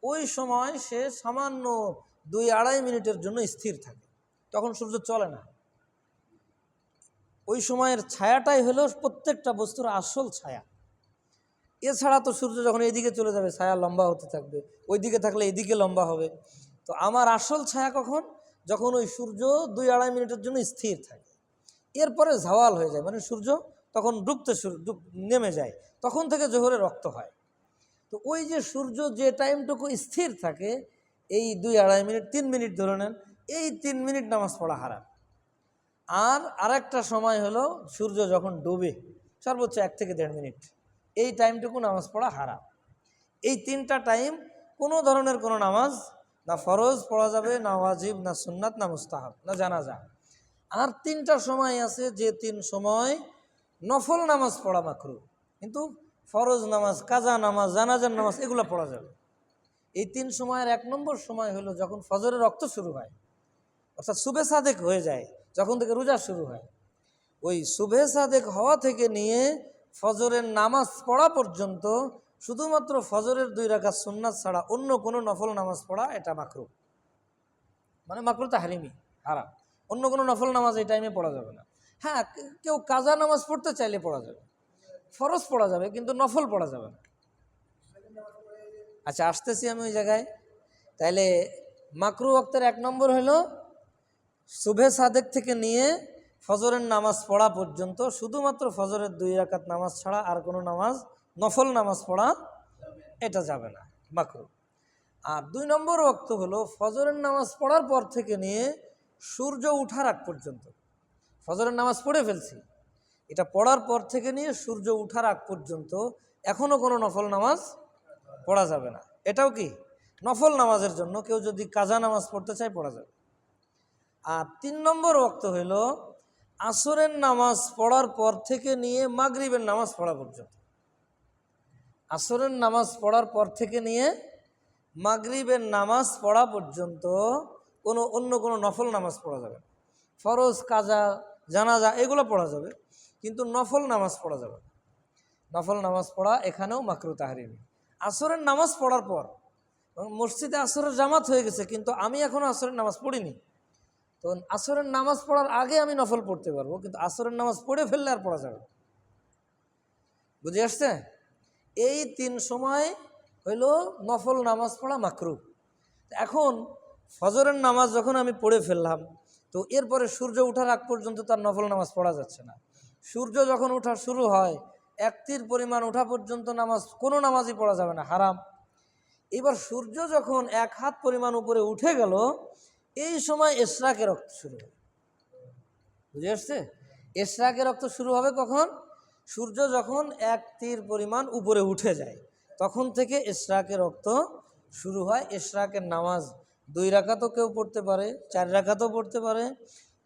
ওই সময় সে সামান্য 2-2.5 মিনিটের জন্য স্থির থাকে, তখন সূর্য চলে না। ওই সময়ের ছায়াটাই হলো প্রত্যেকটা বস্তুর আসল ছায়া। এছাড়া তো সূর্য যখন এদিকে চলে যাবে ছায়া লম্বা হতে থাকবে, ওইদিকে থাকলে এদিকে লম্বা হবে। তো আমার আসল ছায়া কখন? যখন ওই সূর্য 2-2.5 মিনিটের জন্য স্থির থাকে, এরপরে ঝাওয়াল হয়ে যায়, মানে সূর্য তখন নেমে যায়, তখন থেকে জোহরে রক্ত হয়। তো ওই যে সূর্য যে টাইমটুকু স্থির থাকে এই 2-2.5 মিনিট 3 মিনিট ধরে নেন, এই 3 মিনিট নামাজ পড়া হারাম। আর আরেকটা সময় হলো সূর্য যখন ডুবে সর্বোচ্চ 1 থেকে 1.5 মিনিট, এই টাইমটুকু নামাজ পড়া হারাম। এই 3টা টাইম কোনো ধরনের কোনো নামাজ, না ফরজ পড়া যাবে, না ওয়াজিব, না সুন্নাত, না মুস্তাহাব, না জানাজা। আর 3টা সময় আছে যে 3 সময় নফল নামাজ পড়া মাকরুহ, কিন্তু ফরজ নামাজ, কাজা নামাজ, জানাজার নামাজ এগুলো পড়া যাবে। এই 3 সময়ের 1 নম্বর সময় হলো যখন ফজরের রক্ত শুরু হয়, অর্থাৎ সুবে সাদেক হয়ে যায়, যখন থেকে রোজা শুরু হয়, ওই সুবে সাদেক হওয়া থেকে নিয়ে ফজরের নামাজ পড়া পর্যন্ত শুধুমাত্র ফজরের 2 রাকাত সুন্নাত ছাড়া অন্য কোনো নফল নামাজ পড়া এটা মাকরুহ, মানে মাকরুহ তাহরিমি, হারাম। অন্য কোনো নফল নামাজ এই টাইমে পড়া যাবে না। হ্যাঁ, কেউ কাজা নামাজ পড়তে চাইলে পড়া যাবে, ফরজ পড়া যাবে, কিন্তু নফল পড়া যাবে না। আচ্ছা, আসতেছি আমি ওই জায়গায়। তাইলে মাকরুহ ওয়াক্তের 1 নম্বর হলো সুবহে সাদেক থেকে নিয়ে ফজরের নামাজ পড়া পর্যন্ত শুধুমাত্র ফজরের 2 রাকাত নামাজ ছাড়া আর কোনো নামাজ, নফল নামাজ পড়া এটা যাবে না, মাকরুহ। আর 2 নম্বর ওয়াক্ত হলো ফজরের নামাজ পড়ার পর থেকে নিয়ে সূর্য ওঠার আগ পর্যন্ত। ফজরের নামাজ পড়ে ফেলছি, এটা পড়ার পর থেকে নিয়ে সূর্য ওঠার আগ পর্যন্ত এখনও কোনো নফল নামাজ পড়া যাবে না। এটাও কি নফল নামাজের জন্য, কেউ যদি কাজা নামাজ পড়তে চায় পড়া যাবে। আর 3 নম্বর ওয়াক্ত হইল আসরের নামাজ পড়ার পর থেকে নিয়ে মাগরিবের নামাজ পড়া পর্যন্ত। আসরের নামাজ পড়ার পর থেকে নিয়ে মাগরিবের নামাজ পড়া পর্যন্ত অন্য কোনো নফল নামাজ পড়া যাবে না। ফরজ, কাজা, জানাজা এগুলো পড়া যাবে, কিন্তু নফল নামাজ পড়া যাবে না। নফল নামাজ পড়া এখানেও মাকরুহ তাহরিমি। আসরের নামাজ পড়ার পর মসজিদে আসরের জামাত হয়ে গেছে, কিন্তু আমি এখনও আসরের নামাজ পড়িনি, তো আসরের নামাজ পড়ার আগে আমি নফল পড়তে পারবো, কিন্তু আসরের নামাজ পড়ে ফেললে আর পড়া যাবে। বুঝে আসছে? এই 3 সময় হইল নফল নামাজ পড়া মাকরুহ। এখন ফজরের নামাজ যখন আমি পড়ে ফেললাম, তো এরপরে সূর্য ওঠার আগ পর্যন্ত তার নফল নামাজ পড়া যাচ্ছে না। সূর্য যখন ওঠা শুরু হয় 1 তীর পরিমাণ ওঠা পর্যন্ত নামাজ, কোনো নামাজই পড়া যাবে না, হারাম। এবার সূর্য যখন 1 হাত পরিমাণ উপরে উঠে গেল, এই সময় ইশরাকের রক্ত শুরু হবে। বুঝে আসছে? ইশরাকের রক্ত শুরু হবে কখন? সূর্য যখন 1 তীর পরিমাণ উপরে উঠে যায়, তখন থেকে ইশরাকের রক্ত শুরু হয়। ইশরাকের নামাজ 2 রাকাতও কেউ পড়তে পারে, 4 রাকাতও পড়তে পারে,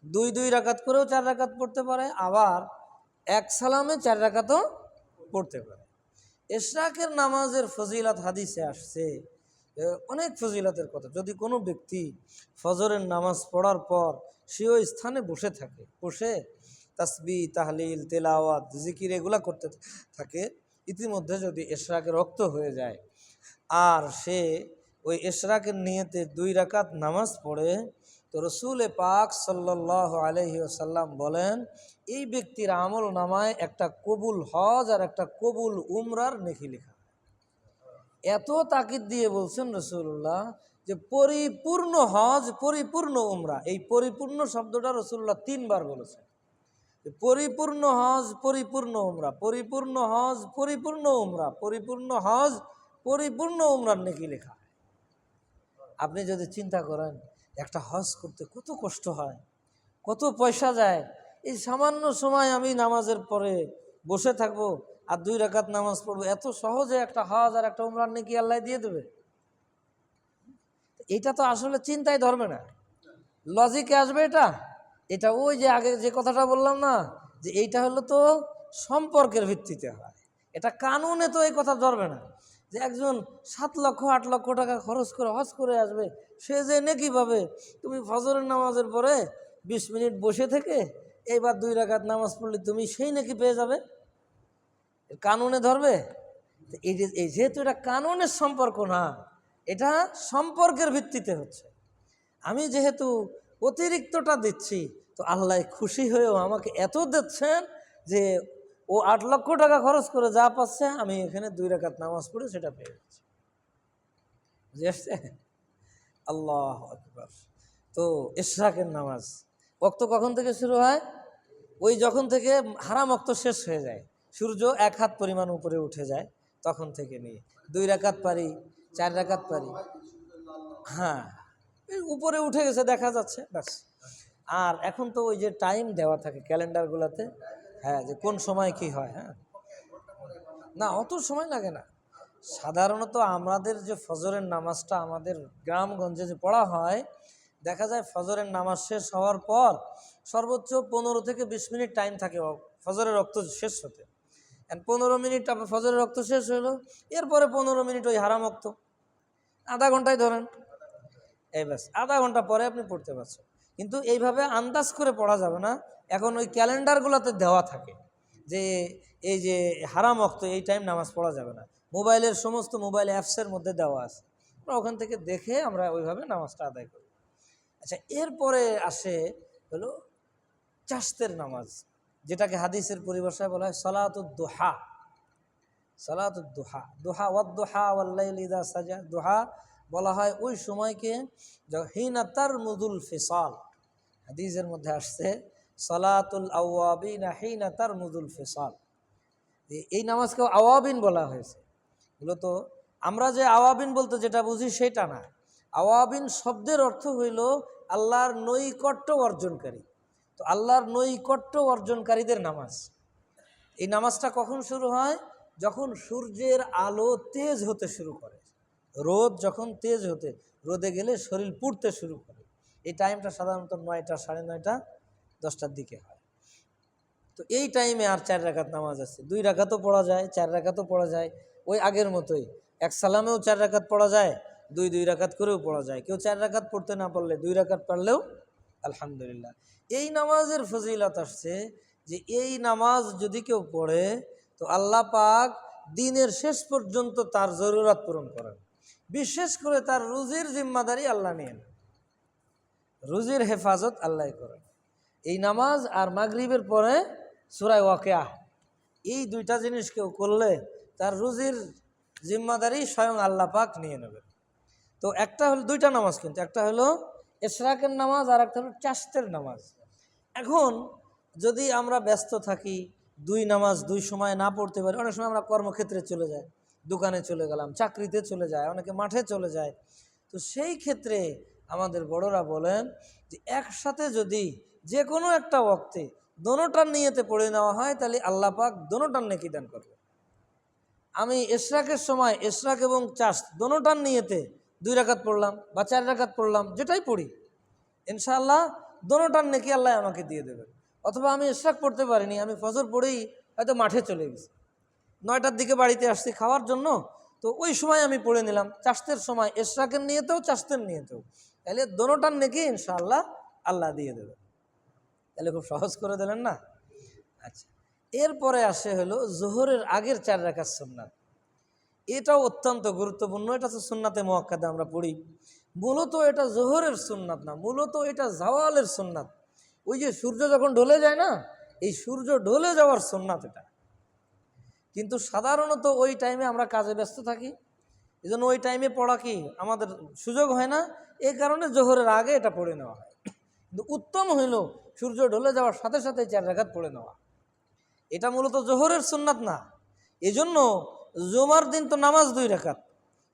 2 রাকাত করেও 4 রাকাত পড়তে পারে, আবার 1 সালামে 4 রাকাতও পড়তে পারে। ইশরাকের নামাজের ফজিলত হাদিসে আসছে, অনেক ফজিলতের কথা। যদি কোনো ব্যক্তি ফজরের নামাজ পড়ার পর সে ওই স্থানে বসে থাকে, বসে তাসবিহ, তাহলিল, তেলাওয়াত, জিকির এগুলা করতে থাকে, ইতিমধ্যে যদি ইশরাকের রক্ত হয়ে যায় আর সে ওই ইশরাকের নিয়তে 2 রাকাত নামাজ পড়ে, তো রসুল পাক সাল্লাল্লাহু আলাইহি ওয়াসাল্লাম বলেন এই ব্যক্তির আমল নামায় একটা কবুল হজ আর একটা কবুল উমরার নেকি লেখা। এত তাকিদ দিয়ে বলছেন রসুল্লাহ যে পরিপূর্ণ হজ, পরিপূর্ণ উমরা, এই পরিপূর্ণ শব্দটা রসুল্লাহ 3 বার বলেছেন। পরিপূর্ণ হজ, পরিপূর্ণ উমরা, পরিপূর্ণ হজ, পরিপূর্ণ উমরা, পরিপূর্ণ হজ, পরিপূর্ণ উমরার নেকি লেখা। আপনি যদি চিন্তা করেন একটা হজ করতে কত কষ্ট হয়, কত পয়সা যায়, এই সামান্য সময় আমি নামাজের পরে বসে থাকবো আর 2 রাকাত নামাজ পড়বো, এত সহজে একটা হজ আর একটা উমরার নেকি আল্লাহ দিয়ে দেবে? এটা তো আসলে চিন্তায় ধরবে না, লজিকে আসবে এটা। এটা ওই যে আগে যে কথাটা বললাম না, যে এইটা হলো তো সম্পর্কের ভিত্তিতে হয়, এটা কানুনে তো এই কথা ধরবে না। যে একজন 7 লক্ষ 8 লক্ষ টাকা খরচ করে হজ করে আসবে, সে যে নেকি পাবে, তুমি ফজরের নামাজের পরে 20 মিনিট বসে থেকে এইবার 2 রাকাত নামাজ পড়লে তুমি সেই নেকি পেয়ে যাবে, কানুনে ধরবে? এই যেহেতু এটা কানুনের সম্পর্ক না, এটা সম্পর্কের ভিত্তিতে হচ্ছে। আমি যেহেতু অতিরিক্তটা দিচ্ছি, তো আল্লাহ খুশি হয়েও আমাকে এত দিচ্ছেন যে ও 8 লক্ষ টাকা খরচ করে যা পাচ্ছে, আমি এখানে 2 রাকাত নামাজ পড়ে সেটা পেয়ে যাচ্ছি। বুঝে আসছে? আল্লাহু আকবার। তো ইশরাকের নামাজ ওয়াক্ত কখন থেকে শুরু হয়? ওই যখন থেকে হারাম ওয়াক্ত শেষ হয়ে যায়, সূর্য 1 হাত পরিমাণ উপরে উঠে যায়, তখন থেকে নিয়ে 2 রাকাত পারি, 4 রাকাত পারি। হ্যাঁ, উপরে উঠে গেছে দেখা যাচ্ছে, ব্যাস। আর এখন তো ওই যে টাইম দেওয়া থাকে ক্যালেন্ডারগুলোতে, হ্যাঁ, যে কোন সময় কি হয়। হ্যাঁ, না অত সময় লাগে না। সাধারণত আমাদের যে ফজরের নামাজটা আমাদের গ্রামগঞ্জে যে পড়া হয়, দেখা যায় ফজরের নামাজ শেষ হওয়ার পর সর্বোচ্চ 15 থেকে 20 মিনিট টাইম থাকে ফজরের রক্ত শেষ হতে। 15 মিনিট ফজরের রক্ত শেষ হলো, এরপরে 15 মিনিট ওই হারাম রক্ত, আধা ঘন্টায় ধরেন, এই ব্যাস, আধা ঘন্টা পরে আপনি পড়তে পারছেন। কিন্তু এইভাবে আন্দাজ করে পড়া যাবে না। এখন ওই ক্যালেন্ডারগুলোতে দেওয়া থাকে যে এই যে হারাম ওয়াক্ত, এই টাইম নামাজ পড়া যাবে না। মোবাইলের সমস্ত মোবাইল অ্যাপসের মধ্যে দেওয়া আছে, আমরা ওখান থেকে দেখে আমরা ওইভাবে নামাজটা আদায় করি। আচ্ছা, এরপরে আসে হলো চাশতের নামাজ, যেটাকে হাদিসের পরিভাষায় বলা হয় সালাতুদ দুহা। সালাতুদ দুহা, দুহা ওয়াদ-দুহা ওয়াল-লাইলি ইযা সাজা, দুহা বলা হয় ওই সময়কে হিনা তারমুদুল ফিসাল, হাদিসের মধ্যে আসছে সালাতুল আওয়াবিনা হিনা তারমুদুল ফিসাল, এই নামাজকে আওয়াবিন বলা হয়েছে। মূলত আমরা যে আওয়াবিন বলতে যেটা বুঝি সেটা না। আওয়াবিন শব্দের অর্থ হইল আল্লাহর নৈকট্য অর্জনকারী। তো আল্লাহর নৈকট্য অর্জনকারীদের নামাজ। এই নামাজটা কখন শুরু হয়? যখন সূর্যের আলো তেজ হতে শুরু করে। রোদ যখন তেজ হতে, রোদে গেলে শরীর পুড়তে শুরু করে, এই টাইমটা সাধারণত 9টা, 9:30, 10টার দিকে হয়। তো এই টাইমে আর 4 রাকাত নামাজ আছে। 2 রাকাতও পড়া যায়, 4 রাকাতও পড়া যায়, ওই আগের মতোই। এক সালামেও 4 রাকাত পড়া যায়, 2 রাকাত করেও পড়া যায়। কেউ 4 রাকাত পড়তে না পারলে 2 রাকাত পারলেও আলহামদুলিল্লাহ। এই নামাজের ফজিলত আসছে যে এই নামাজ যদি কেউ পড়ে তো আল্লাহ পাক দিনের শেষ পর্যন্ত তার জরুরত পূরণ করেন। বিশেষ করে তার রুজির জিম্মাদারি আল্লাহ নেন, রুজির হেফাজত আল্লাহ করেন। এই নামাজ আর মাগরিবের পরে সূরা ওয়াকিয়া, এই 2টা জিনিস কেউ করলে তার রুজির জিম্মাদারি স্বয়ং আল্লাহ পাক নিয়ে নেবেন। তো একটা হলো 2টা নামাজ, কিন্তু একটা হলো ইশরাকের নামাজ আর একটা হলো চাশতের নামাজ। এখন যদি আমরা ব্যস্ত থাকি, 2 নামাজ 2 সময় না পড়তে পারি, অনেক সময় আমরা কর্মক্ষেত্রে চলে যাই, দোকানে চলে গেলাম, চাকরিতে চলে যায়, অনেকে মাঠে চলে যায়। তো সেই ক্ষেত্রে আমাদের বড়রা বলেন যে একসাথে যদি যে কোনো একটা ওয়াক্তে দোনোটার নিয়তে পড়ে নেওয়া হয় তাহলে আল্লাহ পাক দোনোটার নেকি দান করবে। আমি ইশরাকের সময় ইশরাক এবং চাশ দোনোটার নিয়তে 2 রাকাত পড়লাম বা 4 রাকাত পড়লাম, যেটাই পড়ি ইনশাআল্লাহ দোনোটার নেকি আল্লাহ আমাকে দিয়ে দেবেন। অথবা আমি ইশরাক পড়তে পারিনি, আমি ফজর পড়েই হয়তো মাঠে চলে গেছি, 9টার দিকে বাড়িতে আসছি খাওয়ার জন্য, তো ওই সময় আমি পড়ে নিলাম চাশতের সময়, ইশরাকের নিয়তেও চাশতের নিয়তেও, তাহলে দোনোটার নেকি ইনশাআল্লাহ আল্লাহ দিয়ে দেবেন। তাহলে খুব সহজ করে দিলেন না? আচ্ছা, এরপরে আসে হলো জোহরের আগের 4 রাকাত সুন্নাত। এটাও অত্যন্ত গুরুত্বপূর্ণ। এটা তো সুন্নাতে মুআক্কাদা আমরা পড়ি। মূলত এটা জোহরের সুন্নাত না, মূলত এটা জাওয়ালের সুন্নাত। ওই যে সূর্য যখন ঢলে যায় না, এই সূর্য ঢলে যাওয়ার সুন্নাত এটা। কিন্তু সাধারণত ওই টাইমে আমরা কাজে ব্যস্ত থাকি, এই জন্য ওই টাইমে পড়া কি আমাদের সুযোগ হয় না, এই কারণে জোহরের আগে এটা পড়ে নেওয়া হয়। কিন্তু উত্তম হইল সূর্য ঢলে যাওয়ার সাথে সাথে 4 রাকাত পড়ে নেওয়া। এটা মূলত জোহরের সুন্নাত না। এজন্য জুমার দিন তো নামাজ 2 রাকাত,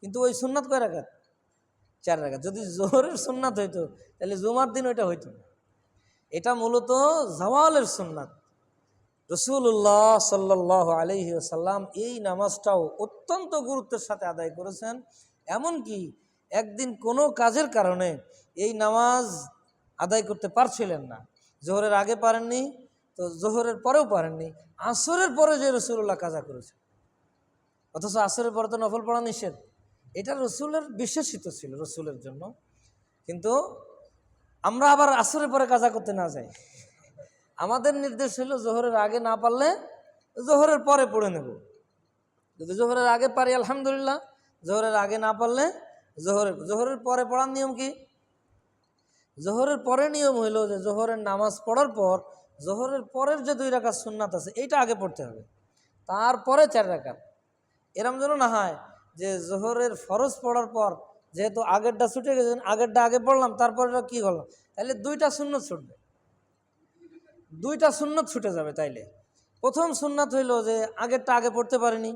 কিন্তু ওই সুন্নাত কয় রাকাত? 4 রাকাত। যদি জোহরের সুন্নাত হইতো তাহলে জুমার দিন ওইটা হইতো না। এটা মূলত জাওয়ালের সুন্নাত। রাসূলুল্লাহ সাল্লাল্লাহু আলাইহি ওয়াসাল্লাম এই নামাজটাও অত্যন্ত গুরুত্বের সাথে আদায় করেছেন। এমনকি একদিন কোনো কাজের কারণে এই নামাজ আদায় করতে পারছিলেন না, জোহরের আগে পারেননি, তো জোহরের পরেও পারেননি, আসরের পরে যে রাসূলুল্লাহ কাজা করেছেন, অথচ আসরের পরে তো নফল পড়া নিষেধ। এটা রসুলের বিশেষিত ছিল রসুলের জন্য। কিন্তু আমরা আবার আসরের পরে কাজা করতে না যাই, আমাদের নির্দেশ হলো জোহরের আগে না পারলে জোহরের পরে পড়ে নেব। যদি জোহরের আগে পারি আলহামদুলিল্লাহ, জোহরের আগে না পারলে জোহরের পরে পড়ার নিয়ম কি? জোহরের পরে নিয়ম হইল যে জোহরের নামাজ পড়ার পর জোহরের পরের যে 2 রাকাত সুন্নাত আছে এইটা আগে পড়তে হবে, তারপরে 4 রাকাত। এরম যেন না হয় যে জোহরের ফরজ পড়ার পর যেহেতু আগেরটা ছুটে গেছেন, আগেরটা আগে পড়লাম তারপরে কি হলো, তাহলে 2টা সুন্নত ছুটবে, 2টা সুন্নত ছুটে যাবে। তাইলে প্রথম সুন্নাত হইল যে আগেরটা আগে পড়তে পারিনি,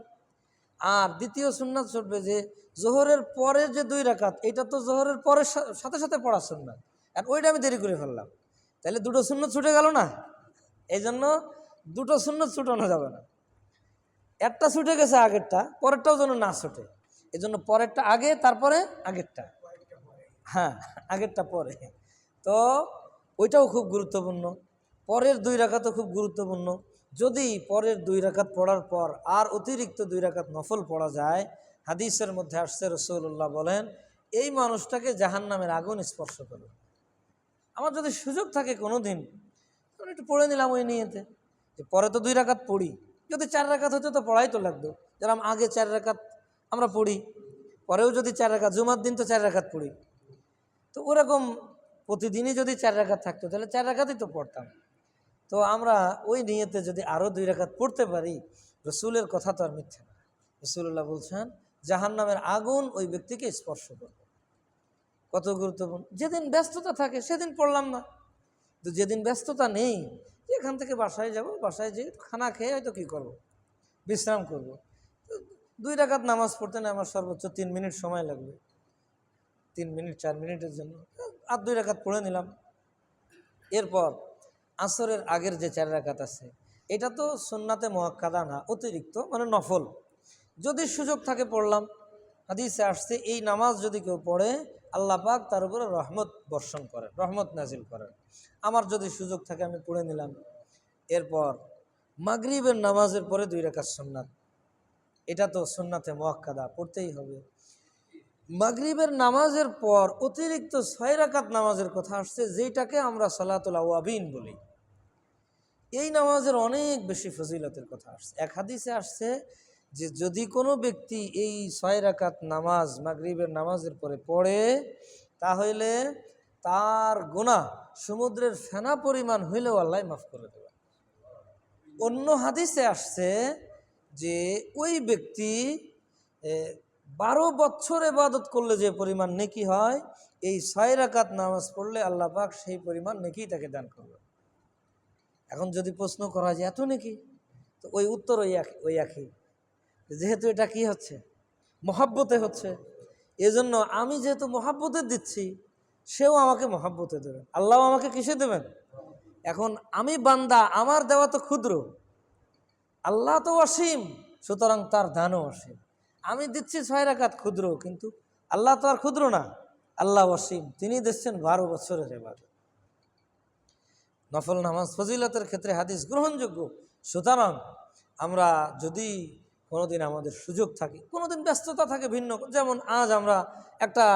আর দ্বিতীয় সুন্নাত ছুটবে যে জোহরের পরের যে 2 রাকাত এটা তো জোহরের পরের সাথে সাথে পড়া সুন্নাত, আর ওইটা আমি দেরি করে ফেললাম, তাহলে 2টো সুন্নত ছুটে গেল না। এই জন্য 2টো সুন্নত ছুটানো যাবে না, একটা ছুটে গেছে আগেরটা, পরেরটাও যেন না ছুটে, এই জন্য পরেরটা আগে তারপরে আগেরটা, হ্যাঁ আগেরটা পরে। তো ওইটাও খুব গুরুত্বপূর্ণ। পরের 2 রাকাতও খুব গুরুত্বপূর্ণ। যদি পরের 2 রাকাত পড়ার পর আর অতিরিক্ত 2 রাকাত নফল পড়া যায়, হাদিসের মধ্যে আসছে রাসূলুল্লাহ বলেন এই মানুষটাকে জাহান্নামের আগুন স্পর্শ করবে। আমার যদি সুযোগ থাকে কোনো দিন তখন একটু পড়ে নিলাম ওই নিয়েতে, যে পরে তো 2 রাকাত পড়ি, যদি 4 রাকাত হতো তো পড়াই তো লাগতো, যেরকম আগে 4 রাকাত আমরা পড়ি, পরেও যদি 4 রাকাত, জুমার দিন তো 4 রাকাত পড়ি, তো ওরকম প্রতিদিনই যদি 4 রাকাত থাকতো তাহলে 4 রাকাতই তো পড়তাম। তো আমরা ওই নিয়তে যদি আরও 2 রাকাত পড়তে পারি, রসুলের কথা তো আর মিথ্যা না। রসুল্লাহ বলছেন জাহান্নামের আগুন ওই ব্যক্তিকে স্পর্শ করবে। কত গুরুত্বপূর্ণ। যেদিন ব্যস্ততা থাকে সেদিন পড়লাম না, তো যেদিন ব্যস্ততা নেই, এখান থেকে বাসায় যাব, বাসায় যেয়ে খানা খেয়ে হয়তো কী করব, বিশ্রাম করব। 2 রাকাত নামাজ পড়তে না আমার সর্বোচ্চ 3 মিনিট সময় লাগবে, 3 মিনিট 4 মিনিটের জন্য আর 2 রাকাত পড়ে নিলাম। এরপর আসরের আগের যে 4 রাকাত আছে, এটা তো সুন্নাতে মুআক্কাদা না, অতিরিক্ত মানে নফল। যদি সুযোগ থাকে পড়লাম। হাদিসে আসছে এই নামাজ যদি কেউ পড়ে আল্লাহ পাক তার উপরে রহমত বর্ষণ করেন, রহমত নাজিল করেন। আমার যদি সুযোগ থাকে আমি পড়ে নিলাম। এরপর মাগরিবের নামাজের পরে 2 রাকাত সুন্নাত, এটা তো সুন্নাতে মুআক্কাদা, পড়তেই হবে। মাগরিবের নামাজের পর অতিরিক্ত 6 রাকাত নামাজের কথা আসছে, যেটাকে আমরা সালাতুল আওয়াবিন বলি। এই নামাজের অনেক বেশি ফজিলতের কথা আসছে। এক হাদিসে আসছে যে যদি কোনো ব্যক্তি এই 6 রাকাত নামাজ মাগরিবের নামাজের পরে পড়ে, তাহলে তার গুনাহ সমুদ্রের ফেনা পরিমাণ হইলেও আল্লাহ মাফ করে দেবে। অন্য হাদিসে আসছে যে ওই ব্যক্তি 12 বছর ইবাদত করলে যে পরিমাণ নেকি হয়, এই 6 রাকাত নামাজ পড়লে আল্লাহ পাক সেই পরিমাণ নেকি তাকে দান করবে। এখন যদি প্রশ্ন করা যায় এত নেকি, তো ওই উত্তর ওই একই, যেহেতু এটা কি হচ্ছে, মহাব্বতে হচ্ছে। এজন্য আমি যেহেতু মহাব্বতে দিচ্ছি, সেও আমাকে মহাব্বতে দেবেন, আল্লাহ আমাকে কিসে দেবেন। এখন আমি বান্দা, আমার দেওয়া তো ক্ষুদ্র, আল্লাহ তো অসীম, সুতরাং তার দানও অসীম। আমি দিচ্ছি 6 রাকাত ক্ষুদ্র, কিন্তু আল্লাহ তো আর ক্ষুদ্র না, আল্লাহ অসীম, তিনি দিচ্ছেন 12 বছরের ইবাদত। নফল নামাজ ফজিলতের ক্ষেত্রে হাদিস গ্রহণযোগ্য। সুতরাং আমরা যদি কোনোদিন আমাদের সুযোগ থাকে, কোনোদিন ব্যস্ততা থাকে ভিন্ন, যেমন আজ আমরা একটা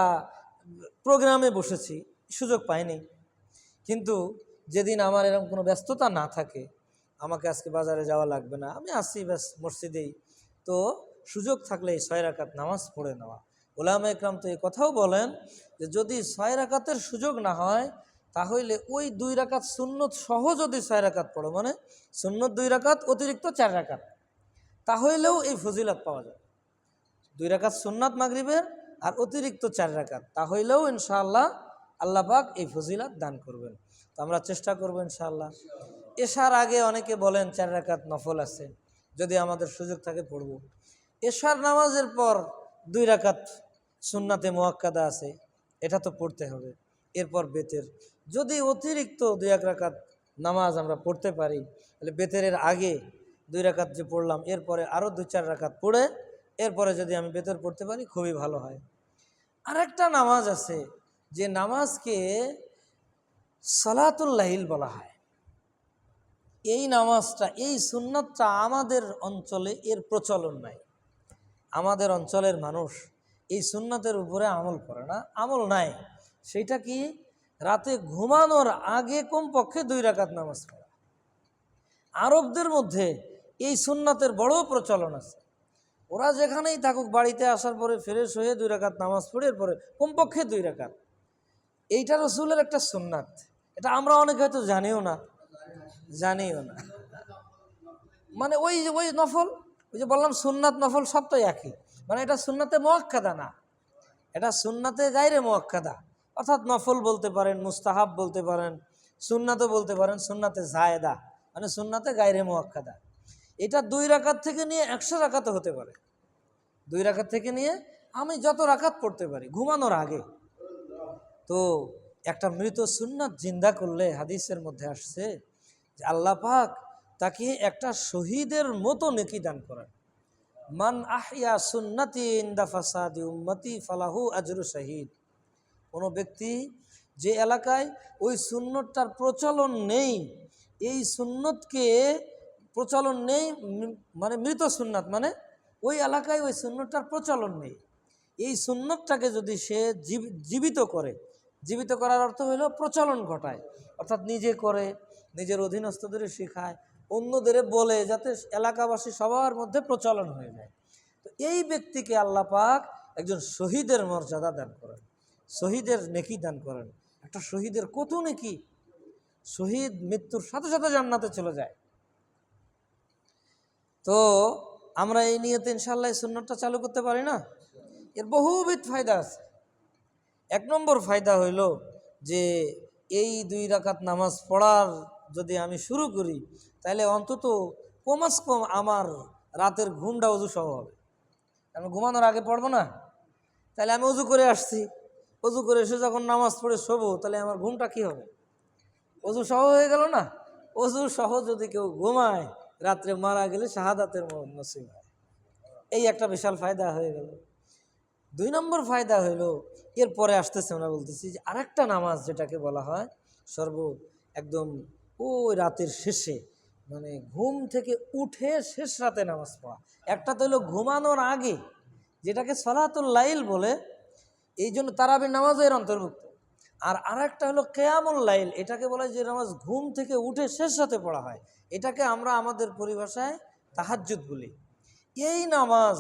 প্রোগ্রামে বসেছি, সুযোগ পাইনি, কিন্তু যেদিন আমার এরকম কোনো ব্যস্ততা না থাকে, আমাকে আজকে বাজারে যাওয়া লাগবে না, আমি আসি ব্যাস মসজিদেই, তো সুযোগ থাকলে এই 6 রাকাত নামাজ পড়ে নেওয়া। উলামা ইকরাম তো এই কথাও বলেন যে যদি 6 রাকাতের সুযোগ না হয়, তাহলে ওই 2 রাকাত সুন্নত সহ যদি 6 রাকাত পড়ো, মানে সুন্নত 2 রাকাত অতিরিক্ত 4 রাকাত, তাহলেও এই ফজিলত পাওয়া যায়। 2 রাকাত সুন্নাত মাগরিবের আর অতিরিক্ত 4 রাকাত, তাহলেও ইনশাআল্লাহ আল্লাহ পাক এই ফজিলত দান করবেন। তো আমরা চেষ্টা করব ইনশাআল্লাহ। এশার আগে অনেকে বলেন 4 রাকাত নফল আছে, যদি আমাদের সুযোগ থাকে পড়ব। এশার নামাজের পর 2 রাকাত সুন্নাতে মুআক্কাদা আছে, এটা তো পড়তে হবে। এরপর বেতের, যদি অতিরিক্ত 2-1 রাকাত নামাজ আমরা পড়তে পারি, তাহলে বেতেরের আগে 2 রাকাত যে পড়লাম, এরপরে আরও 2-4 রাকাত পড়ে এরপরে যদি আমি বেতর পড়তে পারি খুবই ভালো হয়। আরেকটা নামাজ আছে যে নামাজকে সালাতুল লাইল বলা হয়। এই নামাজটা, এই সুন্নাতটা আমাদের অঞ্চলে এর প্রচলন নাই। আমাদের অঞ্চলের মানুষ এই সুন্নাতের উপরে আমল করে না, আমল নাই। সেইটা কি, রাতে ঘুমানোর আগে কমপক্ষে 2 রাকাত নামাজ পড়া। আরবদের মধ্যে এই সুন্নাতের বড় প্রচলন আছে। ওরা যেখানেই থাকুক, বাড়িতে আসার পরে ফ্রেশ হয়ে 2 রাকাত নামাজ পড়ে এরপরে কমপক্ষে 2 রাকাত। এইটা রাসূলের একটা সুন্নাত, এটা আমরা অনেকে হয়তো জানিও না। মানে ওই নফল, ওই যে বললাম সুন্নাত নফল সবটাই একই, মানে এটা সুন্নাতে মুআক্কাদা না, এটা সুন্নাতে গায়রে মুআক্কাদা। অর্থাৎ নফল বলতে পারেন, মুস্তাহাব বলতে পারেন, সুন্নাতও বলতে পারেন, সুন্নাতে জায়েদা মানে সুন্নাতে গায়রে মুআক্কাদা। এটা 2 রাকাত থেকে নিয়ে 100 রাকাতও হতে পারে। 2 রাকাত থেকে নিয়ে আমি যত রাকাত পড়তে পারি ঘুমানোর আগে। তো একটা মৃত সুন্নাত জিন্দা করলে হাদিসের মধ্যে আসছে যে আল্লাহ পাক তাকে একটা শহীদের মতো নেকি দান করেন। মান আহইয়া সুন্নতি ইনদা ফাসাদি উম্মতি ফালাহু আজরু শহীদ। কোনো ব্যক্তি যে এলাকায় ওই সুন্নতটার প্রচলন নেই, এই সুন্নতকে প্রচলন নেই মানে মৃত সুন্নাত, মানে ওই এলাকায় ওই সুন্নতটার প্রচলন নেই, এই সুন্নতটাকে যদি সে জীবিত করে, জীবিত করার অর্থ হলো প্রচলন ঘটায়, অর্থাৎ নিজে করে, নিজের অধীনস্থদের শেখায়, অন্যদের বলে, যাতে এলাকাবাসী সবার মধ্যে প্রচলন হয়ে যায়। তো এই ব্যক্তিকে আল্লাহ পাক একজন শহীদের মর্যাদা দান করেন, শহীদের নেকি দান করেন। একটা শহীদের কত নেকি, শহীদ মৃত্যুর সাথে সাথে জান্নাতে চলে যায়। তো আমরা এই নিয়তে ইনশাআল্লাহ এই সুন্নতটা চালু করতে পারি না? এর বহুবিধ ফায়দা আছে। 1 নম্বর ফায়দা হইল যে এই 2 রাকাত নামাজ পড়ার যদি আমি শুরু করি, তাহলে অন্তত কমাস কম আমার রাতের ঘুমটা অজু সহ হবে। আমি ঘুমানোর আগে পড়বো না, তাহলে আমি অজু করে আসছি, অজু করে এসে যখন নামাজ পড়ে শোবো, তাহলে আমার ঘুমটা কি হবে? অজু সহ হয়ে গেল না? অজু সহ যদি কেউ ঘুমায়, রাত্রে মারা গেলে শাহাদাতের নসিব হয়। এই একটা বিশাল ফায়দা হয়ে গেল। 2 নম্বর ফায়দা হইল, এরপরে আসতেছে, আমরা বলতেছি যে আরেকটা নামাজ যেটাকে বলা হয় একদম ওই রাতের শেষে, মানে ঘুম থেকে উঠে শেষ রাতে নামাজ পড়া। একটা তো হলো ঘুমানোর আগে, যেটাকে সলাতুল লাইল বলে, এই জন্য তারাবির নামাজও এর অন্তর্ভুক্ত। আর আরেকটা হলো কিয়ামুল লাইল, এটাকে বলা হয় যে নামাজ ঘুম থেকে উঠে শেষ রাতে পড়া হয়। এটাকে আমরা আমাদের পরিভাষায় তাহাজ্জুদ বলি। এই নামাজ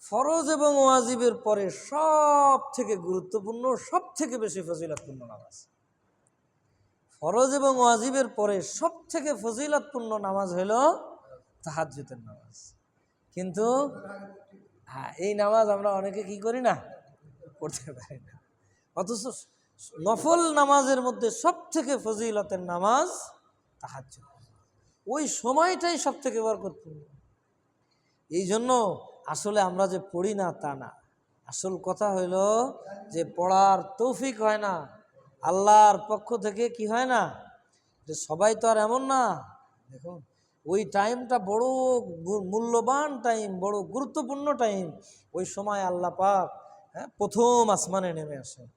ফরজ এবং ওয়াজিবের পরে সব থেকে গুরুত্বপূর্ণ, সব থেকে বেশি ফজিলতপূর্ণ নামাজ। ফরজ এবং ওয়াজিবের পরে সব থেকে ফজিলতপূর্ণ নামাজ হলো তাহাজ্জুদের নামাজ। কিন্তু হ্যাঁ, এই নামাজ আমরা অনেকে কি করি না, পড়তে পারি না। অথচ নফল নামাজের মধ্যে সব থেকে ফজিলতের নামাজ তাহাজ্জুদ। ওই সময়টাই সব থেকে বরকতপূর্ণ। এই জন্য আসলে আমরা যে পড়ি না তা না, আসল কথা হইল যে পড়ার তৌফিক হয় না, আল্লাহর পক্ষ থেকে কি হয় না, যে সবাই তো আর এমন না। দেখুন, ওই টাইমটা বড় মূল্যবান টাইম, বড় গুরুত্বপূর্ণ টাইম। ওই সময় আল্লাহ পাক প্রথম আসমানে নেমে আসেন,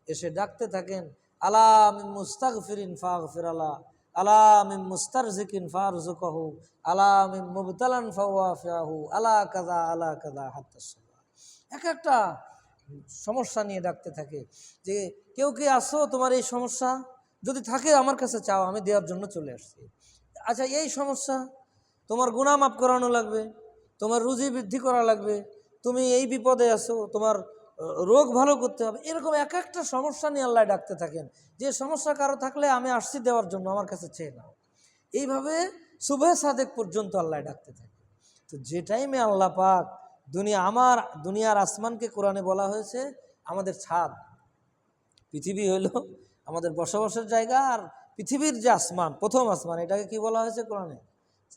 এসে ডাকতে থাকেন, আলা মিন মুস্তাগফিরিন ফাগফির আলা, আলা মিন মুস্তারজিকিন ফারজুকহু, আলা মিন মুবতালান ফাওয়াফিহু, আলা কাযা আলা কাযা হাত্তা সাল্লাহ। এক একটা সমস্যা নিয়ে ডাকতে থাকে যে কেউ কি আসো, তোমার এই সমস্যা যদি থাকে আমার কাছে চাও, আমি দেওয়ার জন্য চলে আসছি। আচ্ছা, এই সমস্যা, তোমার গুনাহ মাফ করানো লাগবে, তোমার রুজি বৃদ্ধি করা লাগবে, তুমি এই বিপদে আছো, তোমার রোগ ভালো করতে হবে, এরকম এক একটা সমস্যা নিয়ে আল্লাহ ডাকতে থাকেন। যে সমস্যা কারো থাকলে আমি আসছি দেওয়ার জন্য, আমার কাছে চেয়ে নাও। এইভাবে সুবহে সাদেক পর্যন্ত আল্লাহ ডাকতে থাকে। তো যে টাইমে আল্লাহ পাক দুনিয়ার আসমানকে কোরআনে বলা হয়েছে আমাদের ছাদ, পৃথিবী হইল আমাদের বসবাসের জায়গা, আর পৃথিবীর যে আসমান, প্রথম আসমান, এটাকে কি বলা হয়েছে কোরআনে?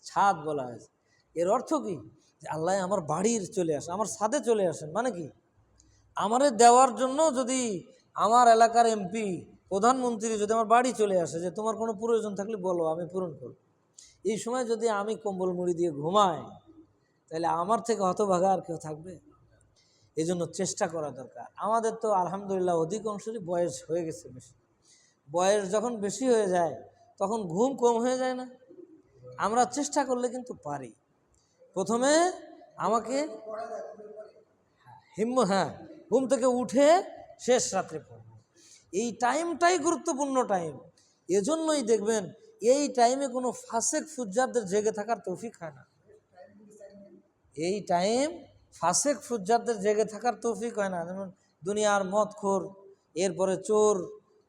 ছাদ বলা হয়েছে। এর অর্থ কি? যে আল্লাহ আমার বাড়ির চলে আসে, আমার ছাদে চলে আসেন। মানে কি? আমারে দেওয়ার জন্য যদি আমার এলাকার এমপি, প্রধানমন্ত্রী যদি আমার বাড়ি চলে আসে, যে তোমার কোনো প্রয়োজন থাকলে বলো, আমি পূরণ করব। এই সময় যদি আমি কম্বল মুড়ি দিয়ে ঘুমাই, তাহলে আমার থেকে হতভাগা আর কেউ থাকবে? এই জন্য চেষ্টা করা দরকার। আমাদের তো আলহামদুলিল্লাহ অধিকাংশেরই বয়স হয়ে গেছে বেশি। বয়স যখন বেশি হয়ে যায় তখন ঘুম কম হয়ে যায় না? আমরা চেষ্টা করলে কিন্তু পারি। প্রথমে আমাকে ঘুম থেকে উঠে শেষ রাত্রে পড়ব, এই টাইমটাই গুরুত্বপূর্ণ টাইম। এজন্যই দেখবেন এই টাইমে কোনো ফাসেক ফুজ্জারদের জেগে থাকার তৌফিক হয় না। এই টাইম ফাসেক ফুজ্জারদের জেগে থাকার তৌফিক হয় না। যেমন দুনিয়ার মদখোর, এরপরে চোর,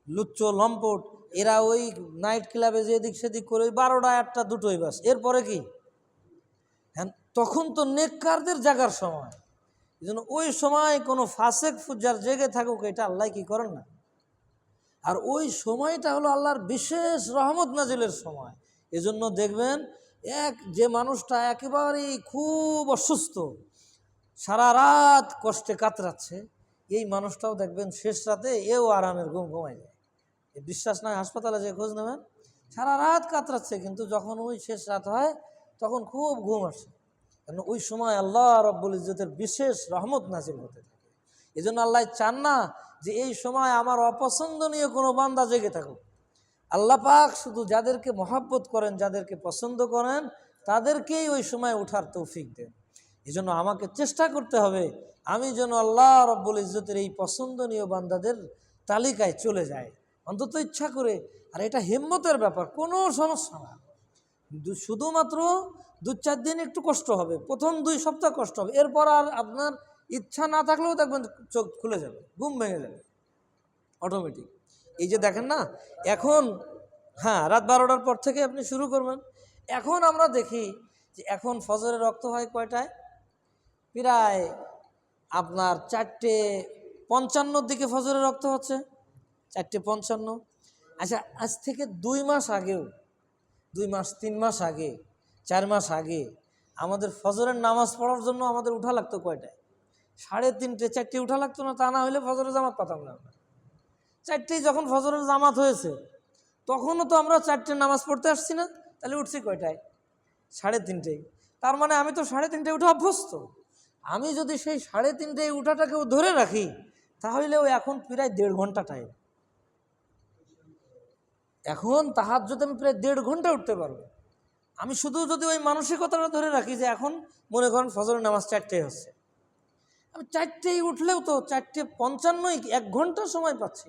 লুচ্চো, লম্পট, এরা ওই নাইট ক্লাবে যে এদিক সেদিক করে ওই 12টা 1টা 2টোই বাস। এরপরে কি? হ্যাঁ, তখন তো নেককারদের জাগার সময়। এই জন্য ওই সময় কোনো ফাসেক ফুজ্জার জেগে থাকুক, এটা আল্লাহ কি করেন না। আর ওই সময়টা হলো আল্লাহর বিশেষ রহমত নাজিলের সময়। এজন্য দেখবেন যে মানুষটা একেবারেই খুব অসুস্থ, সারা রাত কষ্টে কাতরাচ্ছে, এই মানুষটাও দেখবেন শেষ রাতে এও আরামের ঘুম ঘুমায় যায়। বিশ্বাস নয়, হাসপাতালে যে খোঁজ নেবেন, সারা রাত কাতরাচ্ছে, কিন্তু যখন ওই শেষ রাত হয় তখন খুব ঘুম আসে। কারণ ওই সময় আল্লাহ রব্বুল ইজ্জতের বিশেষ রহমত নাজিল হতে থাকে। এই জন্য আল্লাহ চান না যে এই সময় আমার অপছন্দনীয় কোনো বান্দা জেগে থাকুক। আল্লাহ পাক শুধু যাদেরকে মহাব্বত করেন, যাদেরকে পছন্দ করেন, তাদেরকেই ওই সময় ওঠার তৌফিক দেন। এই জন্য আমাকে চেষ্টা করতে হবে আমি যেন আল্লাহ রব্বুল ইজ্জতের এই পছন্দনীয় বান্দাদের তালিকায় চলে যাই, অন্তত ইচ্ছা করে। আর এটা হিম্মতের ব্যাপার, কোনো সমস্যা না। শুধুমাত্র 2-4 দিন একটু কষ্ট হবে, প্রথম 2 সপ্তাহ কষ্ট হবে, এরপর আর আপনার ইচ্ছা না থাকলেও দেখবেন চোখ খুলে যাবে, ঘুম ভেঙে যাবে অটোমেটিক। এই যে দেখেন না, এখন রাত 12টার পর থেকে আপনি শুরু করবেন। এখন আমরা দেখি যে এখন ফজরের রক্ত হয় কয়টায়? প্রায় আপনার 4:55 দিকে ফজরের রক্ত হচ্ছে, 4:55। আচ্ছা, আজ থেকে 2 মাস আগেও, 2 মাস 3 মাস আগে, 4 মাস আগে আমাদের ফজরের নামাজ পড়ার জন্য আমাদের উঠা লাগতো কয়টায়? 3:30 4টে উঠা লাগতো না? তা না হলে ফজরের জামাত পাতাম না আমরা। 4টেই যখন ফজরের জামাত হয়েছে তখনও তো আমরা 4টে নামাজ পড়তে আসছি না? তাহলে উঠছি কয়টায়? 3:30। তার মানে আমি তো 3:30 উঠে অভ্যস্ত। আমি যদি সেই 3:30 উঠাটাকেও ধরে রাখি তাহলেও এখন প্রায় 1.5 ঘন্টা টাইম। এখন তাহাজ্জুদে আমি প্রায় 1.5 ঘন্টা উঠতে পারবো। আমি শুধু যদি ওই মানসিকতাটা ধরে রাখি যে এখন মনে করেন ফজরের নামাজ 4টায় হচ্ছে, আমি 4টায় উঠলেও তো 4:55 1 ঘন্টা সময় পাচ্ছি।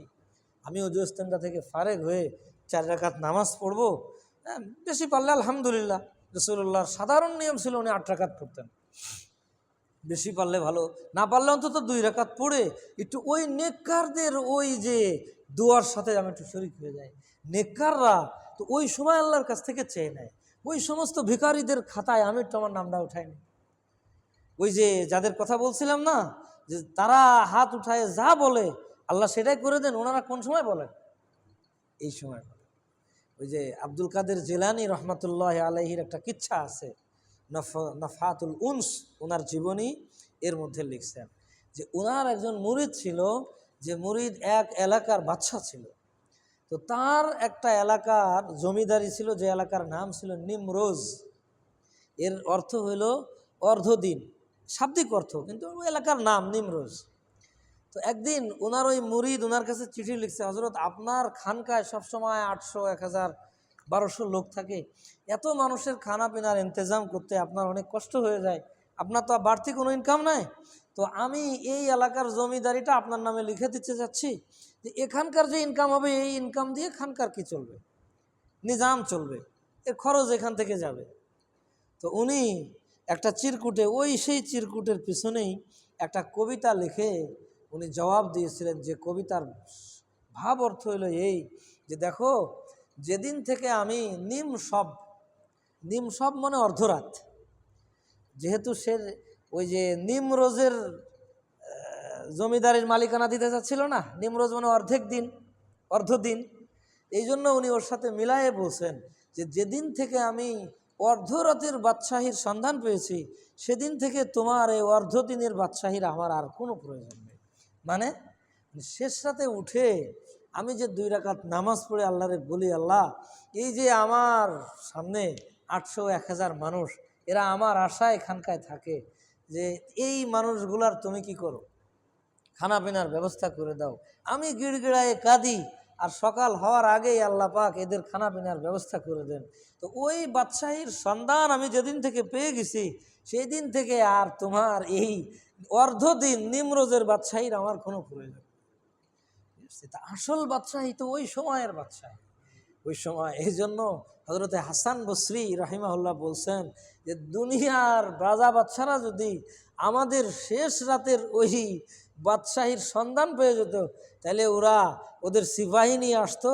আমি ওযু ইস্তেঞ্জা থেকে ফারেগ হয়ে 4 রাকাত নামাজ পড়বো। হ্যাঁ, বেশি পারলে আলহামদুলিল্লাহ, রাসূলুল্লাহর সাধারণ নিয়ম ছিল উনি 8 রাকাত পড়তেন। বেশি পারলে ভালো, না পারলে অন্তত 2 রাকাত পড়ে একটু ওই নেককারদের ওই যে দোয়ার সাথে আমি একটু শরীক হয়ে যাই। নেককাররা তো ওই সময় আল্লাহর কাছ থেকে চেয়ে নেয়। ওই সমস্ত ভিখারিদের খাতায় আমি একটু আমার নামটা উঠাইনি। ওই যে যাদের কথা বলছিলাম না, যে তারা হাত উঠায় যা বলে আল্লাহ সেটাই করে দেন, ওনারা কোন সময় বলেন? এই সময় বলেন। ওই যে আব্দুল কাদের জিলানী রহমাতুল্লাহ আলাইহির একটা কিচ্ছা আছে, নফাতুল উনস, ওনার জীবনী, এর মধ্যে লিখছেন যে ওনার একজন মুরিদ ছিল, যে মুরিদ এক এলাকার বাদশা ছিল। তো তার একটা এলাকার জমিদারি ছিল, যে এলাকার নাম ছিল নিমরোজ। এর অর্থ হইল অর্ধদিন, শাব্দিক অর্থ, কিন্তু ওই এলাকার নাম নিমরোজ। তো একদিন ওনার ওই মুরিদ ওনার কাছে চিঠি লিখছে, হজরত আপনার খানকায় সবসময় 800 1000 1200 লোক থাকে, এত মানুষের খানা পিনার ইন্তজাম করতে আপনার অনেক কষ্ট হয়ে যায়, আপনার তো বাড়তি কোনো ইনকাম নাই। তো আমি এই এলাকার জমিদারিটা আপনার নামে লিখে দিতে চাচ্ছি, যে এখানকার যে ইনকাম হবে এই ইনকাম দিয়ে খানকার কি চলবে, নিজাম চলবে, এর খরচ এখান থেকে যাবে। তো উনি একটা চিরকুটে, ওই সেই চিরকুটের পিছনেই একটা কবিতা লিখে উনি জবাব দিয়েছিলেন, যে কবিতার ভাব অর্থ হইল এই, যে দেখো যেদিন থেকে আমি নিম সব মানে অর্ধরাত, যেহেতু সে ওই যে নিমরোজের জমিদারির মালিকানা দিতে চাচ্ছিল না, নিমরোজ মানে অর্ধদিন, এই জন্য উনি ওর সাথে মিলায়ে বলছেন যে যেদিন থেকে আমি অর্ধরাতের বাদশাহীর সন্ধান পেয়েছি সেদিন থেকে তোমার এই অর্ধদিনের বাদশাহীর আমার আর কোনো প্রয়োজন নেই। মানে শেষ রাতে উঠে আমি যে 2 রাকাত নামাজ পড়ে আল্লাহরে বলি, আল্লাহ এই যে আমার সামনে 800 1000 মানুষ, এরা আমার আশায় খানকায় থাকে, যে এই মানুষগুলার তুমি কি করো, খানা পিনার ব্যবস্থা করে দাও। আমি গিড়গিড়ায় কাঁদি, আর সকাল হওয়ার আগেই আল্লাহ পাক এদের খানা পিনার ব্যবস্থা করে দেন। তো ওই বাদশাহীর সন্ধান আমি যেদিন থেকে পেয়ে গেছি সেই দিন থেকে আর তোমার এই অর্ধদিন নিমরোজের বাদশাহীর আমার কোনো প্রয়োজন। আসল বাদশাহী তো ওই সময়ের বাদশাহী, ওই সময়। এই জন্য হজরতে হাসান বসরি রাহিমাহুল্লাহ বলছেন যে দুনিয়ার রাজা বাদশারা যদি আমাদের শেষ রাতের ওই বাদশাহীর সন্ধান পেয়ে যেত, তাহলে ওরা ওদের সিপাহী নিয়ে আসতো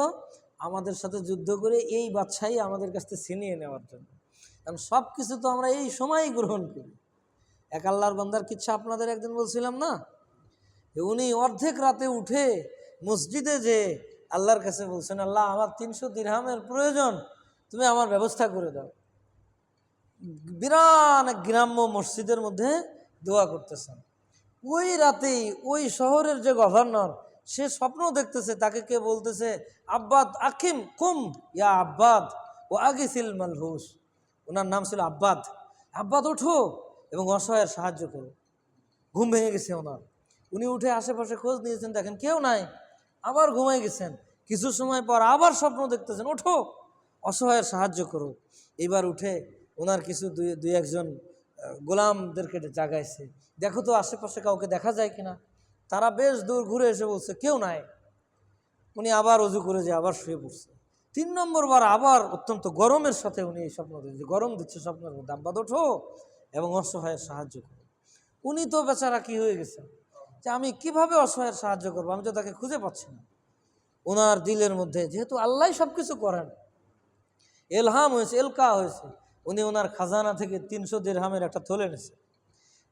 আমাদের সাথে যুদ্ধ করে এই বাদশাহী আমাদের কাছ থেকে ছিনিয়ে নেওয়ার জন্য। কারণ সব কিছু তো আমরা এই সময়ই গ্রহণ করি। এক আল্লাহর বান্দার কিচ্ছা আপনাদের একদিন বলছিলাম না, যে উনি অর্ধেক রাতে উঠে মসজিদে যে আল্লাহর কাছে বলছেন, আল্লাহ আমার 300 দিরহামের প্রয়োজন, তুমি আমার ব্যবস্থা করে দাও। বিরাট গ্রাম্য মসজিদের মধ্যে দোয়া করতেছেন। ওই রাতেই ওই শহরের যে গভর্নর, সে স্বপ্ন দেখতেছে, তাকে কে বলতেছে, আব্বাদ আকিম কুম ইয়া আব্বাদ ও আগিসিল মালহুস। ওনার নাম ছিল আব্বাদ। আব্বাদ ওঠো এবং অসহায়ের সাহায্য করো। ঘুম ভেঙে গেছে ওনার। উনি উঠে আশেপাশে খোঁজ নিয়েছেন, দেখেন কেউ নাই, আবার ঘুমাই গেছেন। কিছু সময় পর আবার স্বপ্ন দেখতেছেন, ওঠো অসহায়ের সাহায্য করো। এবার উঠে ওনার কিছু দুই একজন গোলামদেরকে জাগাইছে, দেখো তো আশেপাশে কাউকে দেখা যায় কিনা। তারা বেশ দূর ঘুরে এসে বলছে কেউ নাই। উনি আবার অজু করে যে আবার শুয়ে পড়ছে। 3 নম্বর বার আবার অত্যন্ত গরমের সাথে উনি এই স্বপ্ন দেখছে, গরম দিচ্ছে স্বপ্নের মধ্যে, আব্বাদ ওঠো এবং অসহায়ের সাহায্য করো। উনি তো বেচারা কি হয়ে গেছে, যে আমি কিভাবে অসহায়ের সাহায্য করবো, আমি তো তাকে খুঁজে পাচ্ছি না। ওনার দিলের মধ্যে যেহেতু আল্লাহ সব কিছু করেন, এলহাম হয়েছে, এলকা হয়েছে, উনি ওনার খাজানা থেকে 300 দিরহামের একটা থলে নিয়েছে।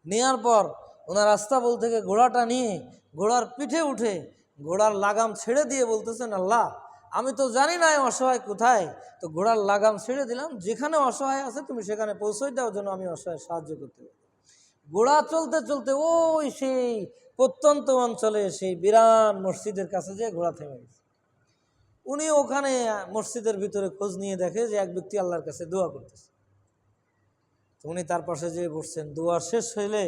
নেওয়ার পর ওনার আস্তাবল থেকে ঘোড়াটা নিয়ে ঘোড়ার পিঠে উঠে ঘোড়ার লাগাম ছেড়ে দিয়ে বলতেছেন, আল্লাহ আমি তো জানি না এই অসহায় কোথায়, তো ঘোড়ার লাগাম ছেড়ে দিলাম, যেখানে অসহায় আছে তুমি সেখানে পৌঁছে দাও যেন আমি অসহায় সাহায্য করতে পারি। ঘোড়া চলতে চলতে ওই সেই প্রত্যন্ত অঞ্চলে সেই বিরান মসজিদের কাছে যে ঘোড়া থেমে গেছে। উনি ওখানে মসজিদের ভিতরে খোঁজ নিয়ে দেখে যে এক ব্যক্তি আল্লাহর কাছে দোয়া করতেছে। তো উনি তার পাশে যেয়ে বসছেন। দোয়া শেষ হইলে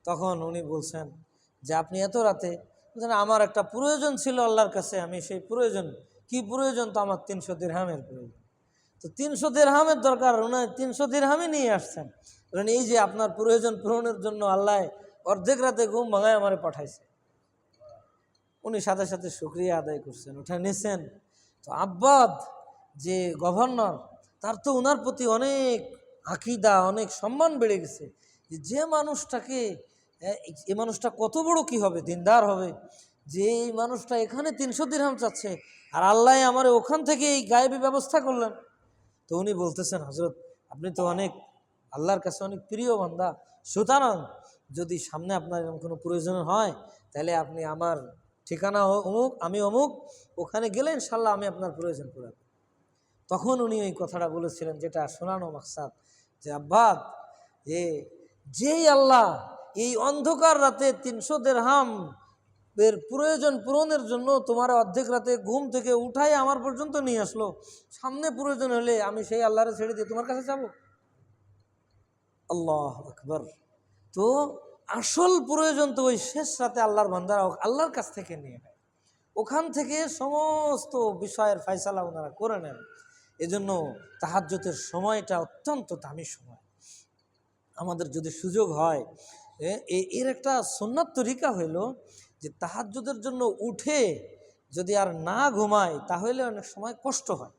তখন উনি বলছেন যে আপনি এত রাতে, বলছেন আমার একটা প্রয়োজন ছিল আল্লাহর কাছে, আমি সেই প্রয়োজন, কি প্রয়োজন, তো আমার 300 দিরহামের প্রয়োজন। তো 300 দিরহামের দরকার, উনি 300 দিরহামই নিয়ে আসছেন। বলেন এই যে আপনার প্রয়োজন পূরণের জন্য আল্লাহ অর্ধেক রাতে ঘুম ভাঙায় আমারে পাঠাইছে। উনি সাথে সাথে শুকরিয়া আদায় করছেন, উঠে নিছেন। তো আব্বাদ যে গভর্নর, তার তো ওনার প্রতি অনেক আকিদা, অনেক সম্মান বেড়ে গেছে। যে মানুষটাকে, এই মানুষটা কত বড় কি হবে, দিনদার হবে, যে এই মানুষটা এখানে 300 দিরহাম চাচ্ছে আর আল্লাহ আমার ওখান থেকে এই গায়েবী ব্যবস্থা করলেন। তো উনি বলতেছেন হজরত আপনি তো অনেক আল্লাহর কাছে অনেক প্রিয় বান্দা, সুতরাং যদি সামনে আপনার এরকম কোনো প্রয়োজন হয় তাহলে আপনি আমার ঠিকানা অমুক, আমি অমুক, ওখানে গেলে ইনশাল্লাহ আমি আপনার প্রয়োজন পড়াব। তখন উনি ওই কথাটা বলেছিলেন যেটা শোনানো মাকসাদ, যে আব্বাদ যেই আল্লাহ এই অন্ধকার রাতে 300 দিরহাম এর প্রয়োজন পূরণের জন্য তোমার অর্ধেক রাতে ঘুম থেকে উঠাই আমার পর্যন্ত নিয়ে আসলো, সামনে প্রয়োজন হলে আমি সেই আল্লাহরে ছেড়ে দিয়ে তোমার কাছে যাবো। আল্লাহ আকবার। তো আসল প্রয়োজন তো ওই শেষ রাতে আল্লাহর বান্দারা আল্লাহর কাছ থেকে নিয়ে নেয়, ওখান থেকে সমস্ত বিষয়ের ফয়সালা ওনারা করে নেন। এজন্য তাহাজ্জুদের সময়টা অত্যন্ত দামি সময়। আমাদের যদি সুযোগ হয়, এর একটা সুন্নাত তরিকা হইল যে তাহাজ্জুদের জন্য উঠে যদি আর না ঘুমায় তাহলে অনেক সময় কষ্ট হয়।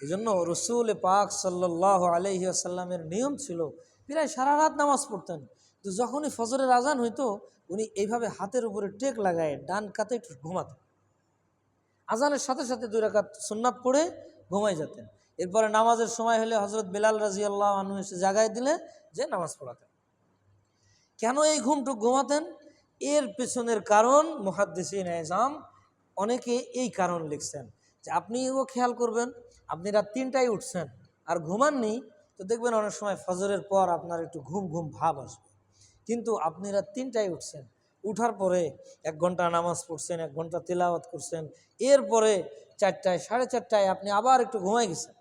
এই জন্য রসুল পাক সাল্লাল্লাহু আলাইহি ওয়াসাল্লামের নিয়ম ছিল প্রায় সারা রাত নামাজ পড়তেন। তো যখনই ফজরের আজান হইতো উনি এইভাবে হাতের উপরে টেক লাগায় ডান কাতে একটু ঘুমাতেন, আজানের সাথে সাথে 2 রাকাত সুন্নাত পড়ে ঘুমাই যেতেন। এরপরে নামাজের সময় হলে হজরত বেলাল রাদিয়াল্লাহু আনহু এসে জাগায় দিলে যে নামাজ পড়াতেন। কেন এই ঘুমটুক ঘুমাতেন? এর পেছনের কারণ মুহাদ্দিসিন ইজাম অনেকে এই কারণ লিখছেন যে আপনিও খেয়াল করবেন, আপনি রাত 3টায় উঠছেন আর ঘুমাননি, তো দেখবেন অনেক সময় ফজরের পর আপনার একটু ঘুম ঘুম ভাব আসবে। কিন্তু আপনি রাত 3টায় উঠছেন, উঠার পরে 1 ঘন্টা নামাজ পড়ছেন, 1 ঘন্টা তিলাওয়াত করছেন, এরপরে 4টায় 4:30টায় আপনি আবার একটু ঘুমাই গেছেন।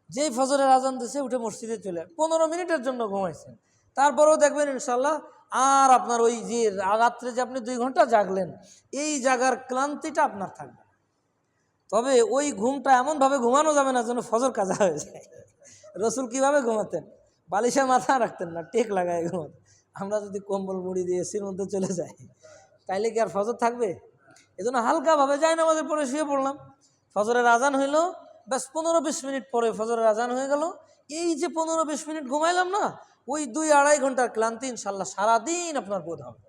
যেই ফজরের আজান দিয়েছে উঠে মসজিদে চলে 15 মিনিটের জন্য ঘুমাইছেন, তারপরেও দেখবেন ইনশাল্লাহ আর আপনার ওই যে রাত্রে যে আপনি 2 ঘন্টা জাগলেন এই জাগার ক্লান্তিটা আপনার থাকবে। তবে ওই ঘুমটা এমনভাবে ঘুমানো যাবে না যেন ফজর কাজা হয়ে যায়। রসুল কিভাবে ঘুমাতেন? বালিশে মাথা রাখতেন না, টেক লাগায় ঘুমাতেন। আমরা যদি কম্বল মুড়ি দিয়ে এসির মধ্যে চলে যাই তাইলে কি আর ফজর থাকবে? এজন্য হালকাভাবে যাই নামাজের পরে শুয়ে পড়লাম, ফজরের আজান হইলো, ব্যাস 15-20 মিনিট পরে ফজরের আজান হয়ে গেল। এই যে 15-20 মিনিট ঘুমাইলাম না, ওই 2-2.5 ঘন্টার ক্লান্তি ইনশাল্লাহ সারাদিন আপনার বোধ হবে।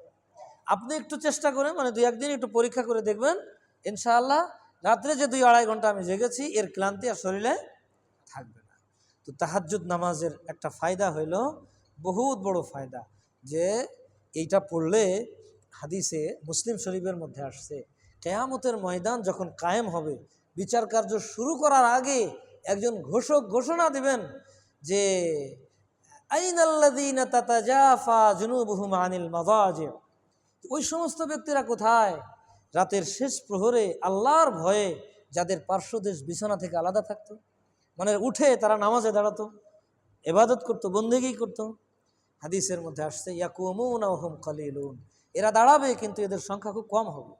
আপনি একটু চেষ্টা করেন, মানে 2-1 দিন একটু পরীক্ষা করে দেখবেন ইনশাআল্লাহ রাত্রে যে 2-2.5 ঘন্টা আমি জেগেছি এর ক্লান্তি আর শরীরে থাকবে না। তো তাহাজ্জুদ নামাজের একটা ফায়দা হইল, বহুত বড় ফায়দা, যে এইটা পড়লে হাদিসে মুসলিম শরীফের মধ্যে আসছে কিয়ামতের ময়দান যখন কায়েম হবে, বিচার কার্য শুরু করার আগে একজন ঘোষক ঘোষণা দিবেন যে আইনাল্লাযীনা তাতাজাফা জুনুবুহুম আনিল মাযাজি', ওই সমস্ত ব্যক্তিরা কোথায় রাতের শেষ প্রহরে আল্লাহর ভয়ে যাদের পার্শ্বদেশ বিছানা থেকে আলাদা থাকতো, মানে উঠে তারা নামাজে দাঁড়াতো, ইবাদত করতো, বন্দেগী করতো। হাদিসের মধ্যে আসছে ইয়াকুমুনা ওয়া হুম কালিলুন, এরা দাঁড়াবে কিন্তু এদের সংখ্যা খুব কম হবে।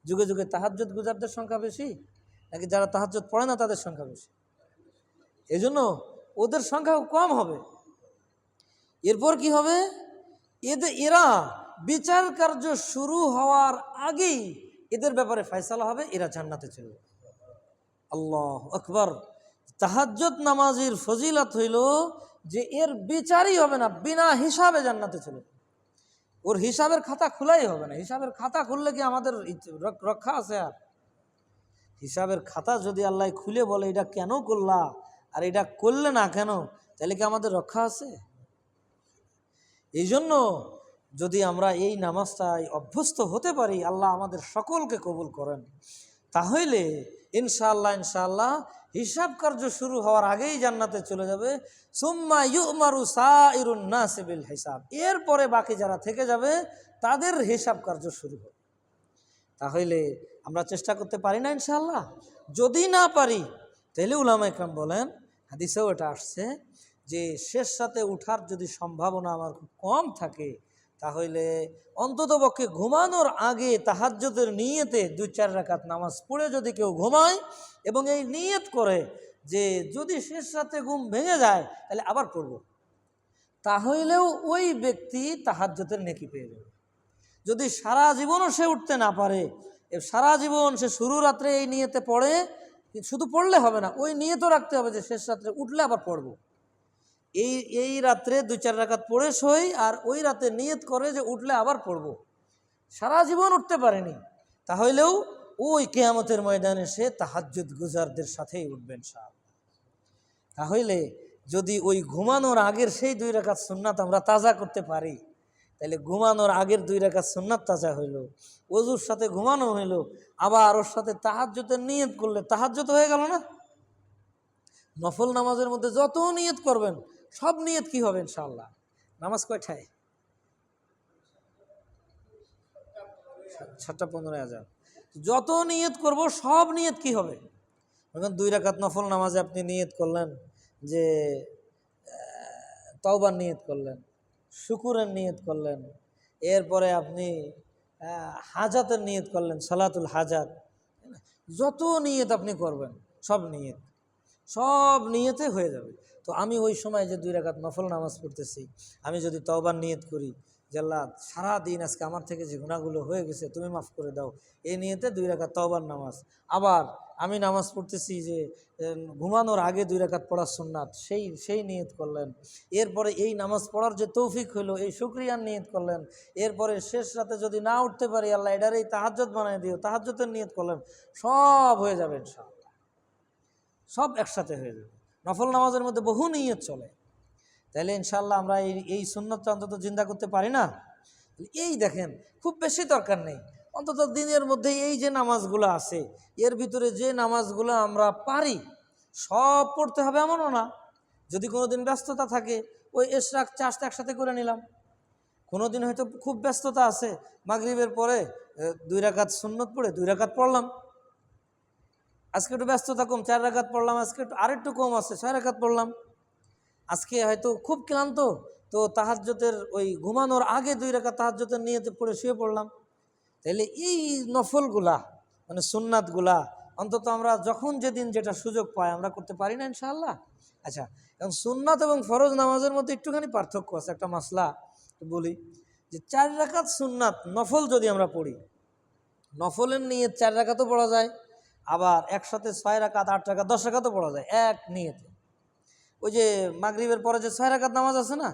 যুগে যুগে তাহাজ্জুদ গুজারদের সংখ্যা বেশি নাকি যারা তাহাজ্জুদ পড়ে না তাদের সংখ্যা বেশি? এজন্য ওদের সংখ্যা খুব কম হবে। এরপর কি হবে? এরা বিচার কার্য শুরু হওয়ার আগেই এদের ব্যাপারে ফয়সালা হবে, এরা জান্নাতে চলে যাবে। আল্লাহু আকবার। তাহাজ্জুদ নামাজের ফজিলত হইল যে এর বিচারই হবে না, বিনা হিসাবে জান্নাতে চলে যাবে। ওর হিসাবের খাতা খোলাই হবে না। হিসাবের খাতা খুললে কি আমাদের রক্ষা আছে? আর হিসাবের খাতা যদি আল্লাহ খুলে বলে এটা কেন করলা আর এটা করলে না কেন, তাহলে কি আমাদের রক্ষা আছে? এই জন্য যদি আমরা এই নামাজটায় অভ্যস্ত হতে পারি, আল্লাহ আমাদের সকলকে কবুল করেন। তাহলে ইনশাআল্লাহ ইনশাআল্লাহ হিসাব কার্য শুরু হওয়ার আগেই জান্নাতে চলে যাবে। সুম্মা ইউমারু সাইরুন নাস বিল হিসাব, এরপরে বাকি যারা থেকে যাবে তাদের হিসাব কার্য শুরু হবে। তাহলে আমরা চেষ্টা করতে পারি না ইনশাআল্লাহ? যদি না পারি তাহলে উলামা ইকরাম বলেন, হাদিসেও এটা আসছে যে শেষ রাতে উঠার যদি সম্ভাবনা আমার খুব কম থাকে তাহলে অন্ততপক্ষে ঘুমানোর আগে তাহাজ্জুদের নিয়তে 2-4 রাকাত নামাজ পড়ে যদি কেউ ঘুমায় এবং এই নিয়ত করে যে যদি শেষ রাতে ঘুম ভেঙে যায় তাহলে আবার পড়ব, তাহলেও ওই ব্যক্তি তাহাজ্জুদের নেকি পেয়ে যাবে। যদি সারা জীবনও সে উঠতে না পারে, সারা জীবন সে শুরু রাত্রে এই নিয়তে পড়ে, শুধু পড়লে হবে না, ওই নিয়তও রাখতে হবে যে শেষ রাত্রে উঠলে আবার পড়ব। এই রাত্রে 2-4 রাকাত পড়ে শোয় আর ওই রাতে নিয়ত করে যে উঠলে আবার পড়ব। সারা জীবন উঠতে পারেনি, তাহলেও ওই কিয়ামতের ময়দানে সে তাহাজ্জুদ গুজারদের সাথেই উঠবেন ইনশাআল্লাহ। তাহলে যদি ওই ঘুমানোর আগের সেই 2 রাকাত সুন্নাত আমরা তাজা করতে পারি, তাহলে ঘুমানোর আগের 2 রাকাত সুন্নাত তাজা হইল, ওযুর সাথে ঘুমানো হইল, আবার ওর সাথে তাহাজ্জুদের নিয়ত করলে তাহাজ্জুদ হয়ে গেল না? নফল নামাজের মধ্যে যত নিয়ত করবেন সব নিয়ত কি হবে ইনশাআল্লাহ? নামাজ কয়টায়? 7:15 আজান। যত নিয়ত করব সব নিয়ত কি হবে? এখন 2 রাকাত নফল নামাজে আপনি নিয়ত করলেন যে তওবার নিয়ত করলেন, শুকুরের নিয়ত করলেন, এরপরে আপনি হাজাতের নিয়ত করলেন, সালাতুল হাজাত, যত নিয়ত আপনি করবেন সব নিয়তে হয়ে যাবে। তো আমি ওই সময় যে 2 রাকাত নফল নামাজ পড়তেছি, আমি যদি তওবার নিয়ত করি যে আল্লাহ সারাদিন আজকে আমার থেকে যে গুনাহগুলো হয়ে গেছে তুমি মাফ করে দাও, এই নিয়তে 2 রাকাত তওবার নামাজ। আবার আমি নামাজ পড়তেছি যে ঘুমানোর আগে 2 রাকাত পড়া সুন্নাত, সেই নিয়ত করলেন। এরপরে এই নামাজ পড়ার যে তৌফিক হলো এই শুকরিয়ার নিয়ত করলেন। এরপরে শেষ রাতে যদি না উঠতে পারি আল্লাহ এটারই তাহাজ্জুদ বানায় দিও, তাহাজ্জুদের নিয়ত করলেন, সব হয়ে যাবে ইনশাআল্লাহ, সব একসাথে হয়ে যাবে। নফল নামাজের মধ্যে বহু নিয়ত চলে, তাহলে ইনশাআল্লাহ আমরা এই সুন্নতটা অন্তত জিন্দা করতে পারি না? এই দেখেন, খুব বেশি দরকার নেই, অন্তত দিনের মধ্যে এই যে নামাজগুলো আছে এর ভিতরে যে নামাজগুলো আমরা পারি সব পড়তে হবে এমনও না। যদি কোনো দিন ব্যস্ততা থাকে ওই ইশরাক চাষটা একসাথে করে নিলাম, কোনো দিন হয়তো খুব ব্যস্ততা আছে মাগরিবের পরে 2 রাকাত সুন্নত পড়ে 2 রাকাত পড়লাম, আজকে একটু ব্যস্ততা কম 4 রাকাত পড়লাম, আজকে একটু আরেকটু কম আছে 6 রাকাত পড়লাম, আজকে হয়তো খুব ক্লান্ত তো তাহাজ্জুদের ওই ঘুমানোর আগে 2 রাকাত তাহাজ্জুদের নিয়তে পড়ে শুয়ে পড়লাম। তাহলে এই নফলগুলা মানে সুন্নাতগুলা অন্তত আমরা যখন যেদিন যেটা সুযোগ পাই আমরা করতে পারি না ইনশাআল্লাহ? আচ্ছা, এখন সুন্নাত এবং ফরজ নামাজের মধ্যে একটুখানি পার্থক্য আছে, একটা মাসলা বলি যে 4 রাকাত সুন্নাত নফল যদি আমরা পড়ি, নফলের নিয়ত 4 রাকাতও পড়া যায়, আবার একসাথে 6 রাকাত 8 রাকাত 10 রাকাতও পড়া যায় এক নিয়তে। ওই যে মাগরিবের পরে যে 6 রাকাত নামাজ আছে না,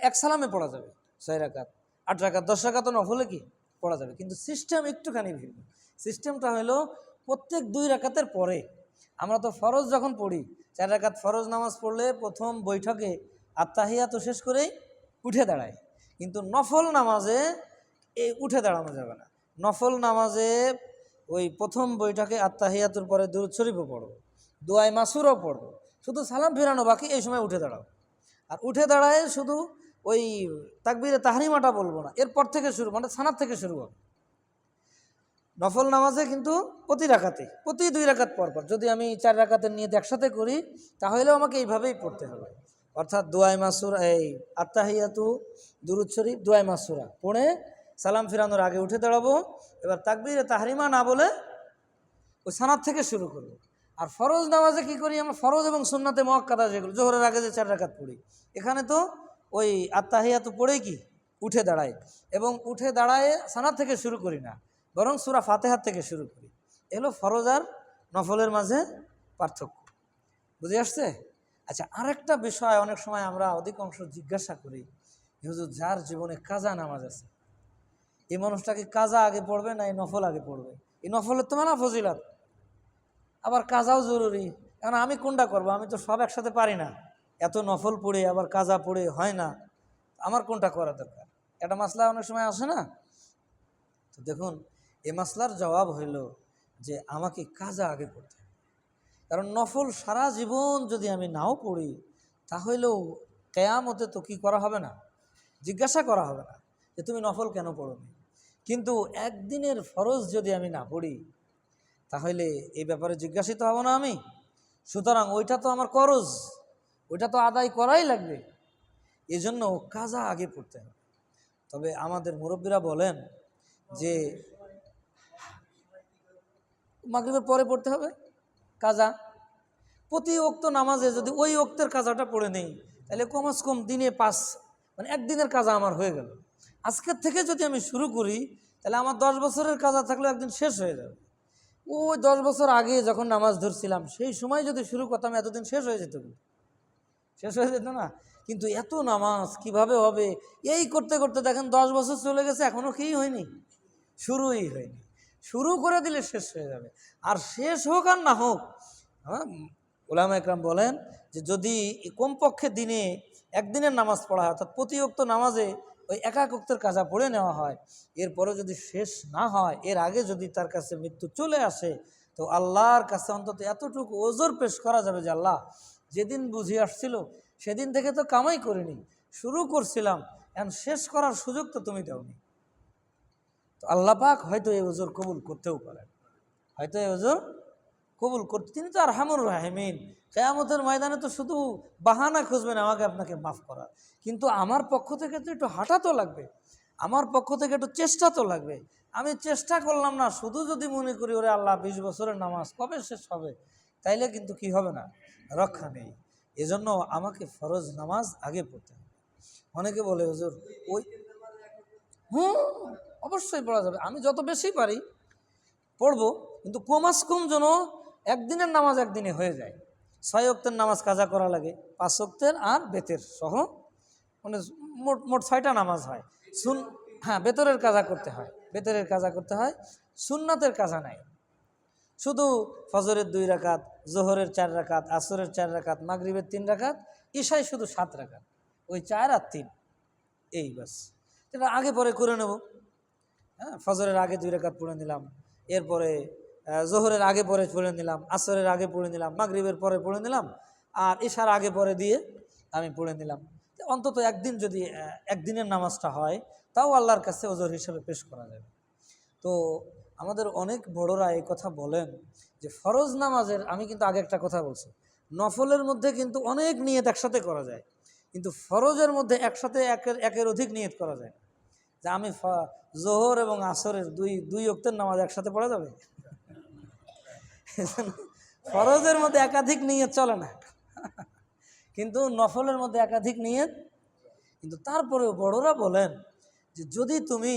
এক সালামে পড়া যাবে 6 রাকাত 8 রাকাত 10 রাকাতও নফলে কি পড়া যাবে, কিন্তু সিস্টেম একটুখানি ভিন্ন। সিস্টেমটা হলো প্রত্যেক 2 রাকাতের পরে আমরা তো ফরজ যখন পড়ি 4 রাকাত ফরজ নামাজ পড়লে প্রথম বৈঠকে আত্তাহিয়াত শেষ করেই উঠে দাঁড়ায়, কিন্তু নফল নামাজে উঠে দাঁড়ানো যাবে না। নফল নামাজে ওই প্রথম বৈঠকে আত্তাহিয়াতুর পরে দুরূদ শরীফও পড়বো, দোয়ায়ে মাসুরও পড়বো, শুধু সালাম ফেরানো বাকি, এই সময় উঠে দাঁড়াও। আর উঠে দাঁড়ায় শুধু ওই তাকবীরে তাহরিমাটা বলবো না, এরপর থেকে শুরু মানে সানাত থেকে শুরু হবে। নফল নামাজে কিন্তু প্রতি 2 রাকাত পর যদি আমি 4 রাকাতের নিয়ত একসাথে করি তাহলেও আমাকে এইভাবেই পড়তে হবে, অর্থাৎ দোয়ায়ে মাসুরা, এই আত্তাহিয়াতু দুরূদ শরীফ দোয়ায়ে মাসুরা পড়ে সালাম ফিরানোর আগে উঠে দাঁড়াবো, এবার তাকবীরে তাহরিমা না বলে ওই সানাত থেকে শুরু করবো। আর ফরজ নামাজে কি করি আমরা, ফরজ এবং সুন্নাতে মুআক্কাদা যেগুলো জোহরের আগে যে 4 রাকাত পড়ি, এখানে তো ওই আত্তাহিয়াতু পড়েই কি উঠে দাঁড়াই, এবং উঠে দাঁড়ায় সানাত থেকে শুরু করি না, বরং সূরা ফাতিহার থেকে শুরু করি। এগুলো ফরজ আর নফলের মাঝে পার্থক্য, বুঝে আসছে? আচ্ছা, আরেকটা বিষয় অনেক সময় আমরা অধিকাংশ জিজ্ঞাসা করি, হুজুর যার জীবনে কাজা নামাজ আছে এই মানুষটা কি কাজা আগে পড়বে না এই নফল আগে পড়বে? এই নফলের তো মানা ফজিলত, আবার কাজাও জরুরি, কারণ আমি কোনটা করব, আমি তো সব একসাথে পারি না, এত নফল পড়ে আবার কাজা পড়ে হয় না, আমার কোনটা করা দরকার? একটা মাসলা অনেক সময় আসে না। তো দেখুন, এই মাসলার জবাব হইল যে আমাকে কাজা আগে পড়তে হবে। কারণ নফল সারা জীবন যদি আমি নাও পড়ি তাহলেও কেয়ামতে তো কি করা হবে না, জিজ্ঞাসা করা হবে না যে তুমি নফল কেন পড়োনি। কিন্তু একদিনের ফরজ যদি আমি না পড়ি তাহলে এই ব্যাপারে জিজ্ঞাসিত হব না আমি। সুতরাং ওইটা তো আমার করজ, ওইটা তো আদায় করাই লাগবে, এজন্য কাজা আগে পড়তে হবে। তবে আমাদের মুরব্বীরা বলেন যে মাগরিবের পরে পড়তে হবে কাজা। প্রতি ওক্ত নামাজে যদি ওই ওক্তের কাজাটা পড়ে নেই তাহলে কমাস কম দিনে 5, মানে একদিনের কাজা আমার হয়ে গেল। আজকের থেকে যদি আমি শুরু করি তাহলে আমার 10 বছরের কাজা থাকলে একদিন শেষ হয়ে যাবে। ওই 10 বছর আগে যখন নামাজ ধরছিলাম সেই সময় যদি শুরু করতাম এতদিন শেষ হয়ে যেত, শেষ হয়ে যেত না। কিন্তু এত নামাজ কিভাবে হবে এই করতে করতে দেখেন 10 বছর চলে গেছে, এখনও কি হয়নি, শুরুই হয়নি। শুরু করে দিলে শেষ হয়ে যাবে। আর শেষ হোক আর না হোক, হ্যাঁ, উলামা একরাম বলেন যে যদি কমপক্ষে দিনে একদিনের নামাজ পড়া হয়, অর্থাৎ প্রতি ওক্ত নামাজে ওই একাক ওক্তের কাজা পড়ে নেওয়া হয়, এরপরে যদি শেষ না হয়, এর আগে যদি তার কাছে মৃত্যু চলে আসে, তো আল্লাহর কাছে অন্তত এতটুকু ওজর পেশ করা যাবে যে আল্লাহ, যেদিন বুঝে আসছিল সেদিন থেকে তো কামাই করিনি, শুরু করছিলাম, এখন শেষ করার সুযোগ তো তুমি দাওনি। তো আল্লাহ পাক হয়তো এই ওজর কবুল করতেও পারেন, হয়তো এই ওজর কবুল করতে, তিনি তো আরহামুর রাহিমিন। কিয়ামতের ময়দানে তো শুধু বাহানা খুঁজবেন আমাকে আপনাকে মাফ করার, কিন্তু আমার পক্ষ থেকে তো একটু হাঁটা তো লাগবে, আমার পক্ষ থেকে একটু চেষ্টা তো লাগবে। আমি চেষ্টা করলাম না, শুধু যদি মনে করি ওরে আল্লাহ 20 বছরের নামাজ কবে শেষ হবে, তাইলে কিন্তু কি হবে না, রক্ষা নেই। এজন্য আমাকে ফরজ নামাজ আগে পড়তে হবে। অনেকে বলে হুজুর ওই, হুম, অবশ্যই পড়া যাবে, আমি যত বেশি পারি পড়বো, কিন্তু কমাস কম যেন একদিনের নামাজ একদিনে হয়ে যায়। 6 ওক্তের নামাজ কাজা করা লাগে, 5 ওক্তের আর বেতের সহ, মানে মোট মোট 6টা নামাজ হয়। হ্যাঁ, বেতরের কাজা করতে হয়, বেতরের কাজা করতে হয়, সুন্নাতের কাজা নাই। শুধু ফজরের 2 রাকাত, জোহরের 4 রাকাত, আসরের 4 রাকাত, মাগরিবের 3 রাকাত, ঈশায় শুধু 7 রাকাত, ওই 4 আর 3, এই বাস। এটা আগে পরে করে নেব। হ্যাঁ, ফজরের আগে 2 রাকাত পড়ে নিলাম, এরপরে জোহরের আগে পরে পড়ে নিলাম, আসরের আগে পড়ে নিলাম, মাগরিবের পরে পড়ে নিলাম, আর ঈশার আগে পরে দিয়ে আমি পড়ে নিলাম। অন্তত একদিন যদি একদিনের নামাজটা হয় তাও আল্লাহর কাছে ওজর হিসেবে পেশ করা যাবে। তো আমাদের অনেক বড়রা এই কথা বলেন যে ফরজ নামাজের, আমি কিন্তু আগে একটা কথা বলছি, নফলের মধ্যে কিন্তু অনেক নিয়ত একসাথে করা যায়, কিন্তু ফরজের মধ্যে একসাথে একের অধিক নিয়ত করা যায়। যে আমি জোহর এবং আসরের দুই ওক্তের নামাজ একসাথে পড়া যাবে? ফরজের মধ্যে একাধিক নিয়ত চলে না, কিন্তু নফলের মধ্যে একাধিক নিয়ত। কিন্তু তারপরেও বড়রা বলেন যে যদি তুমি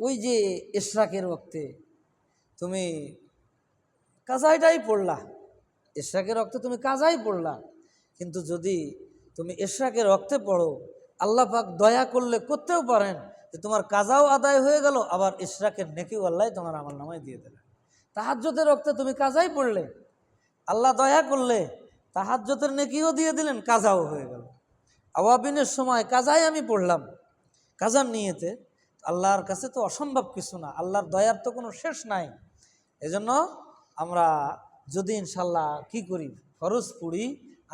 ওই যে ইশরাকের ওক্তে তুমি কাজাইটাই পড়লা, ইশরাকের ওক্তে তুমি কাজাই পড়লা, কিন্তু যদি তুমি ইশরাকের ওক্তে পড়ো, আল্লাহ পাক দয়া করলে করতেও পারেন যে তোমার কাজাও আদায় হয়ে গেল, আবার ইশরাকের নেকিও আল্লাহ তোমার আমলনামায় দিয়ে দিলেন। তাহাজ্জুদের ওক্তে তুমি কাজাই পড়লে, আল্লাহ দয়া করলে তাহাজ্জুদের নেকিও দিয়ে দিলেন, কাজাও হয়ে গেল। আওয়াবিনের সময় কাজাই আমি পড়লাম, কাজার নিয়েতে, আল্লাহর কাছে তো অসম্ভব কিছু না, আল্লাহর দয়ার তো কোনো শেষ নাই। এজন্য আমরা যদি ইনশাল্লাহ কি করি, ফরজ পড়ি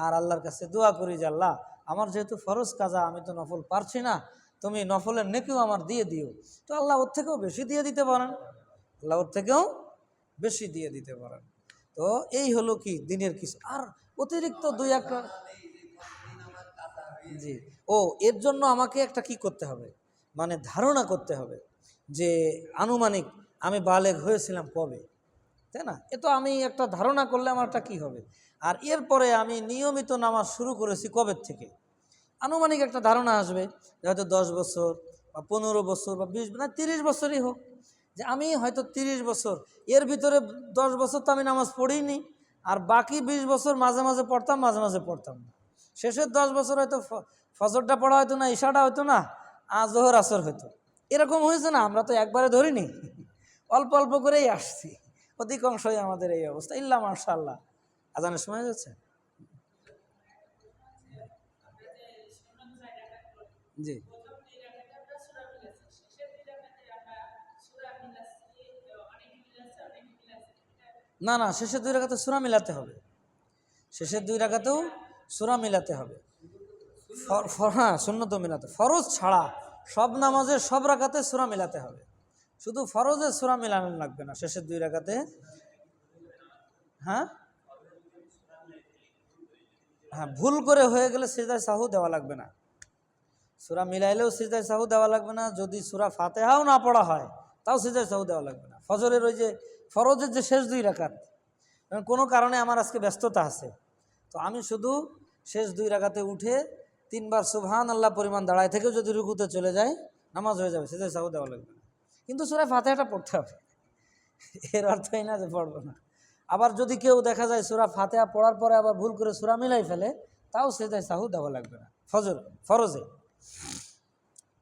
আর আল্লাহর কাছে দোয়া করি যে আল্লাহ, আমার যেহেতু ফরজ কাজা, আমি তো নফল পারছি না, তুমি নফলের নেকিও আমার দিয়ে দিও, তো আল্লাহ ওর থেকেও বেশি দিয়ে দিতে পারেন, আল্লাহ ওর থেকেও বেশি দিয়ে দিতে পারেন। তো এই হলো কি দিনের কিছু, আর অতিরিক্ত 2-1, জি, ও এর জন্য আমাকে একটা কি করতে হবে, মানে ধারণা করতে হবে যে আনুমানিক আমি বালেগ হয়েছিলাম কবে, তাই না? এ তো আমি একটা ধারণা করলে আমারটা কি হবে। আর এরপরে আমি নিয়মিত নামাজ শুরু করেছি কবে থেকে, আনুমানিক একটা ধারণা আসবে যে হয়তো 10 বছর বা 15 বছর বা 20 না 30 বছরই হোক, যে আমি হয়তো 30 বছর, এর ভিতরে 10 বছর তো আমি নামাজ পড়িনি, আর বাকি 20 বছর মাঝে মাঝে পড়তাম, মাঝে মাঝে পড়তাম না। শেষের 10 বছর হয়তো ফজরটা পড়া হয়তো না, ইশাটা হয়তো না, আর জোহর আসর হয়তো, এরকম হয়েছে না, আমরা তো একবারে ধরিনি, অল্প অল্প করেই আসছি, অধিকাংশই আমাদের এই অবস্থা। ইল্লা মাশাআল্লাহ, আজানের সময় যাচ্ছে, জি না না, শেষের 2 রাকাতে সূরা মিলাতে হবে, শেষের 2 রাকাতেও সূরা মিলাতে হবে। হ্যাঁ, সুন্নত মিলাতে, ফরজ ছাড়া সব নামাজের সব রাকাতে সূরা মিলাতে হবে, শুধু ফরজের সূরা মিলানো লাগবে না শেষের 2 রাকাতে। হ্যাঁ হ্যাঁ, ভুল করে হয়ে গেলে সিজদায়ে সাহু দেওয়া লাগবে না, সূরা মিলাইলেও সিজদায়ে সাহু দেওয়া লাগবে না, যদি সূরা ফাতিহাও না পড়া হয় তাও সিজদায়ে সাহু দেওয়া লাগবে না। ফজরের ওই যে ফরজের যে শেষ 2 রাকাত, কোনো কারণে আমার আজকে ব্যস্ততা আছে, তো আমি শুধু শেষ 2 রাকাতে উঠে 3 বার সুবহানাল্লাহ পরিমাণ দাঁড়ায় থেকেও যদি রুকুতে চলে যায় নামাজ হয়ে যাবে, সিজদায়ে সাহু দেওয়া লাগবে না। কিন্তু সূরা ফাতিহাটা পড়তে হবে, এর অর্থই না যে পড়বো না। আবার যদি কেউ দেখা যায় সূরা ফাতিহা পড়ার পরে আবার ভুল করে সূরা মিলাই ফেলে, তাও সিজদায়ে সাহু দেওয়া লাগবে না ফরজে।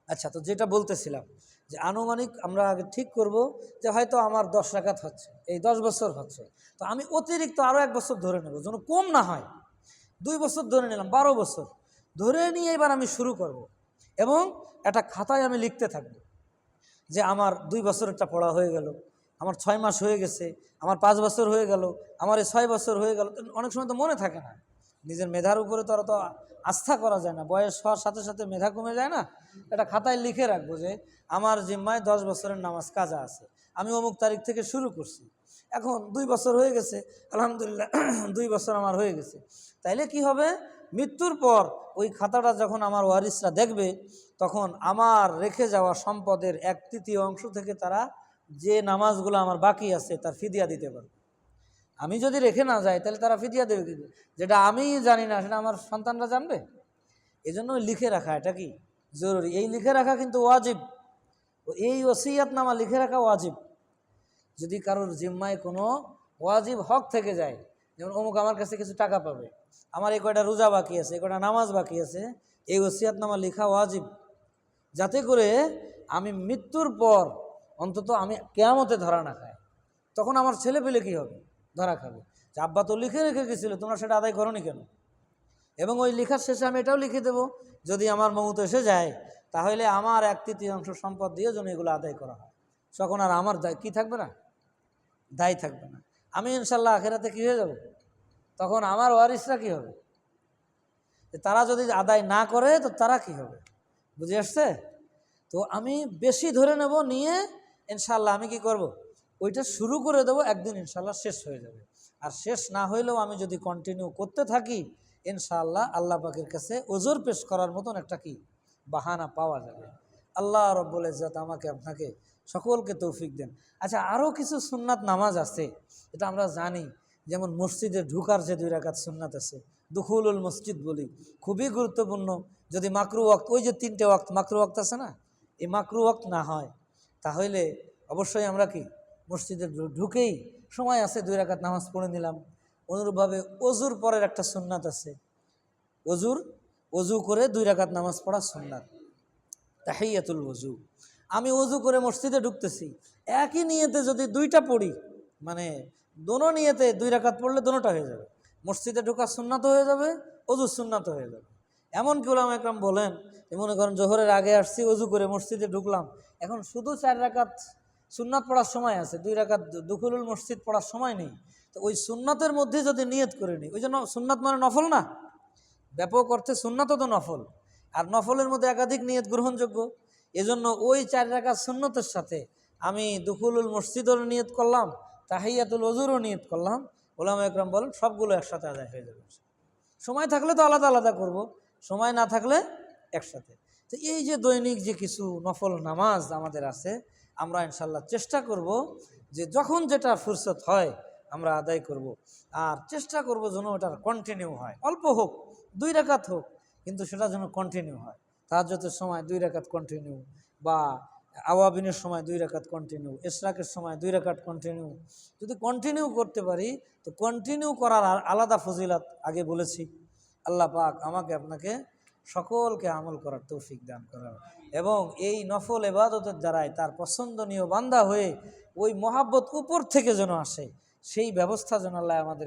আচ্ছা, তো যেটা বলতেছিলাম যে আনুমানিক আমরা আগে ঠিক করব যে হয়তো আমার 10 রাকাত হচ্ছে, এই 10 বছর হচ্ছে, তো আমি অতিরিক্ত আরও 1 বছর ধরে নেব, যেন কম না হয়। 2 বছর ধরে নিলাম, 12 বছর ধরে নিয়ে এবার আমি শুরু করব, এবং একটা খাতায় আমি লিখতে থাকব যে আমার 2 বছরেরটা পড়া হয়ে গেল, আমার 6 মাস হয়ে গেছে, আমার 5 বছর হয়ে গেল, আমার এই 6 বছর হয়ে গেল। অনেক সময় তো মনে থাকে না, নিজের মেধার উপরে তো আর তো আস্থা করা যায় না, বয়স হওয়ার সাথে সাথে মেধা কমে যায় না। এটা খাতায় লিখে রাখবো যে আমার জিম্মায় 10 বছরের নামাজ কাজা আছে, আমি অমুক তারিখ থেকে শুরু করছি, এখন 2 বছর হয়ে গেছে, আলহামদুলিল্লাহ 2 বছর আমার হয়ে গেছে। তাইলে কি হবে, মৃত্যুর পর ওই খাতাটা যখন আমার ওয়ারিসরা দেখবে, তখন আমার রেখে যাওয়া সম্পদের 1/3 অংশ থেকে তারা যে নামাজগুলো আমার বাকি আছে তার ফিদিয়া দিতে পারবে। আমি যদি রেখে না যাই তাহলে তারা ফিদিয়া দেবে কি, যেটা আমি জানি না সেটা আমার সন্তানরা জানবে। এই জন্য লিখে রাখা এটা কি জরুরি, এই লিখে রাখা কিন্তু ওয়াজিব, এই ওসিয়াতনামা লিখে রাখা ওয়াজিব। যদি কারোর জিম্মায় কোনো ওয়াজিব হক থেকে যায়, যেমন অমুক আমার কাছে কিছু টাকা পাবে, আমার এই কয়টা রোজা বাকি আছে, এই কয়টা নামাজ বাকি আছে, এই ওসিয়াতনামা লেখা ওয়াজিব, যাতে করে আমি মৃত্যুর পর অন্তত আমি কিয়ামতে ধরা না খাই। তখন আমার ছেলে পেলে কী হবে, ধরা খাবে যে আব্বা তো লিখে রেখে গেছিল, তোমরা সেটা আদায় করোনি কেন। এবং ওই লেখার শেষে আমি এটাও লিখে দেবো, যদি আমার মৌত এসে যায় তাহলে আমার 1/3 সম্পদ দিয়ে যেন এগুলো আদায় করা হয়, তখন আর আমার দায় কী থাকবে না, দায় থাকবে না। আমি ইনশাল্লাহ আখেরাতে কী হয়ে যাব, তখন আমার ওয়ারিসরা কী হবে, তারা যদি আদায় না করে তো তারা কি হবে, বুঝে আসছে। তো আমি বেশি ধরে নেব, নিয়ে ইনশাল্লাহ আমি কি করব, ওইটা শুরু করে দেবো, একদিন ইনশাল্লাহ শেষ হয়ে যাবে। আর শেষ না হইলেও আমি যদি কন্টিনিউ করতে থাকি, ইনশাআল্লাহ আল্লাহ পাকের কাছে ওজর পেশ করার মতন একটা কি বাহানা পাওয়া যাবে। আল্লাহ রব্বুল ইজ্জত আমাকে আপনাকে সকলকে তৌফিক দেন। আচ্ছা, আরও কিছু সুন্নাত নামাজ আছে, এটা আমরা জানি, যেমন মসজিদে ঢুকার যে 2 রাকাত সুন্নাত আছে, দুখুলুল মসজিদ বলি, খুবই গুরুত্বপূর্ণ। যদি মাকরু ওয়াক্ত, ওই যে 3টে ওয়াক্ত মাকরু ওয়াক্ত আছে না, এই মাকরু ওয়াক্ত না হয়, তাহলে অবশ্যই আমরা কি মসজিদে ঢুকেই সময় আছে 2 রাকাত নামাজ পড়ে নিলাম। অনুরূপভাবে অজুর পরের একটা সুন্নাত আছে, অজু করে 2 রাকাত নামাজ পড়া সুন্নাত, তাহিয়াতুল ওযু। আমি ওযু করে মসজিদে ঢুকতেছি, একই নিয়তে যদি 2টা পড়ি, মানে দোনো নিয়তে 2 রাকাত পড়লে দোনোটা হয়ে যাবে, মসজিদে ঢোকা সুন্নাত হয়ে যাবে, ওযু সুন্নাত হয়ে যাবে। এমনকি উলামা একরাম বলেন, মনে করেন জোহরের আগে আসছি, ওযু করে মসজিদে ঢুকলাম, এখন শুধু 4 রাকাত সুন্নাত পড়ার সময় আছে, 2 রাকাত দুখুলুল মসজিদ পড়ার সময় নেই, তো ওই সুন্নাতের মধ্যে যদি নিয়ত করে নিই, ওই জন্য সুন্নাত মানে নফল না, ব্যাপক অর্থে সুন্নাতও তো নফল, আর নফলের মধ্যে একাধিক নিয়ত গ্রহণযোগ্য। এজন্য ওই 4 রাকাত সুন্নতের সাথে আমি দুখুলুল মসজিদেরও নিয়ত করলাম, তাহিয়াতুল ওযুরও নিয়ত করলাম, উলামা একরাম বলেন সবগুলো একসাথে আদায় হয়ে যাবে। সময় থাকলে তো আলাদা আলাদা করব, সময় না থাকলে একসাথে। তো এই যে দৈনিক যে কিছু নফল নামাজ আমাদের আছে, আমরা ইনশাল্লাহ চেষ্টা করব যে যখন যেটা ফুরসত হয় আমরা আদায় করব, আর চেষ্টা করব যেন ওটার কন্টিনিউ হয়, অল্প হোক, 2 রাকাত হোক, কিন্তু সেটা যেন কন্টিনিউ হয়। তাহাজ্জুদের সময় 2 রাকাত কন্টিনিউ, বা আওয়াবিনের সময় 2 রাকাত কন্টিনিউ, ইশরাকের সময় 2 রাকাত কন্টিনিউ। যদি কন্টিনিউ করতে পারি তো কন্টিনিউ করার আলাদা ফজিলত আগে বলেছি। আল্লাহ পাক আমাকে আপনাকে সকলকে আমল করার তৌফিক দান করার, এবং এই নফল ইবাদতের দ্বারাই তার পছন্দনীয় বান্দা হয়ে ওই মহাব্বত উপর থেকে যেন আসে, সেই ব্যবস্থা যেন আল্লাহ আমাদের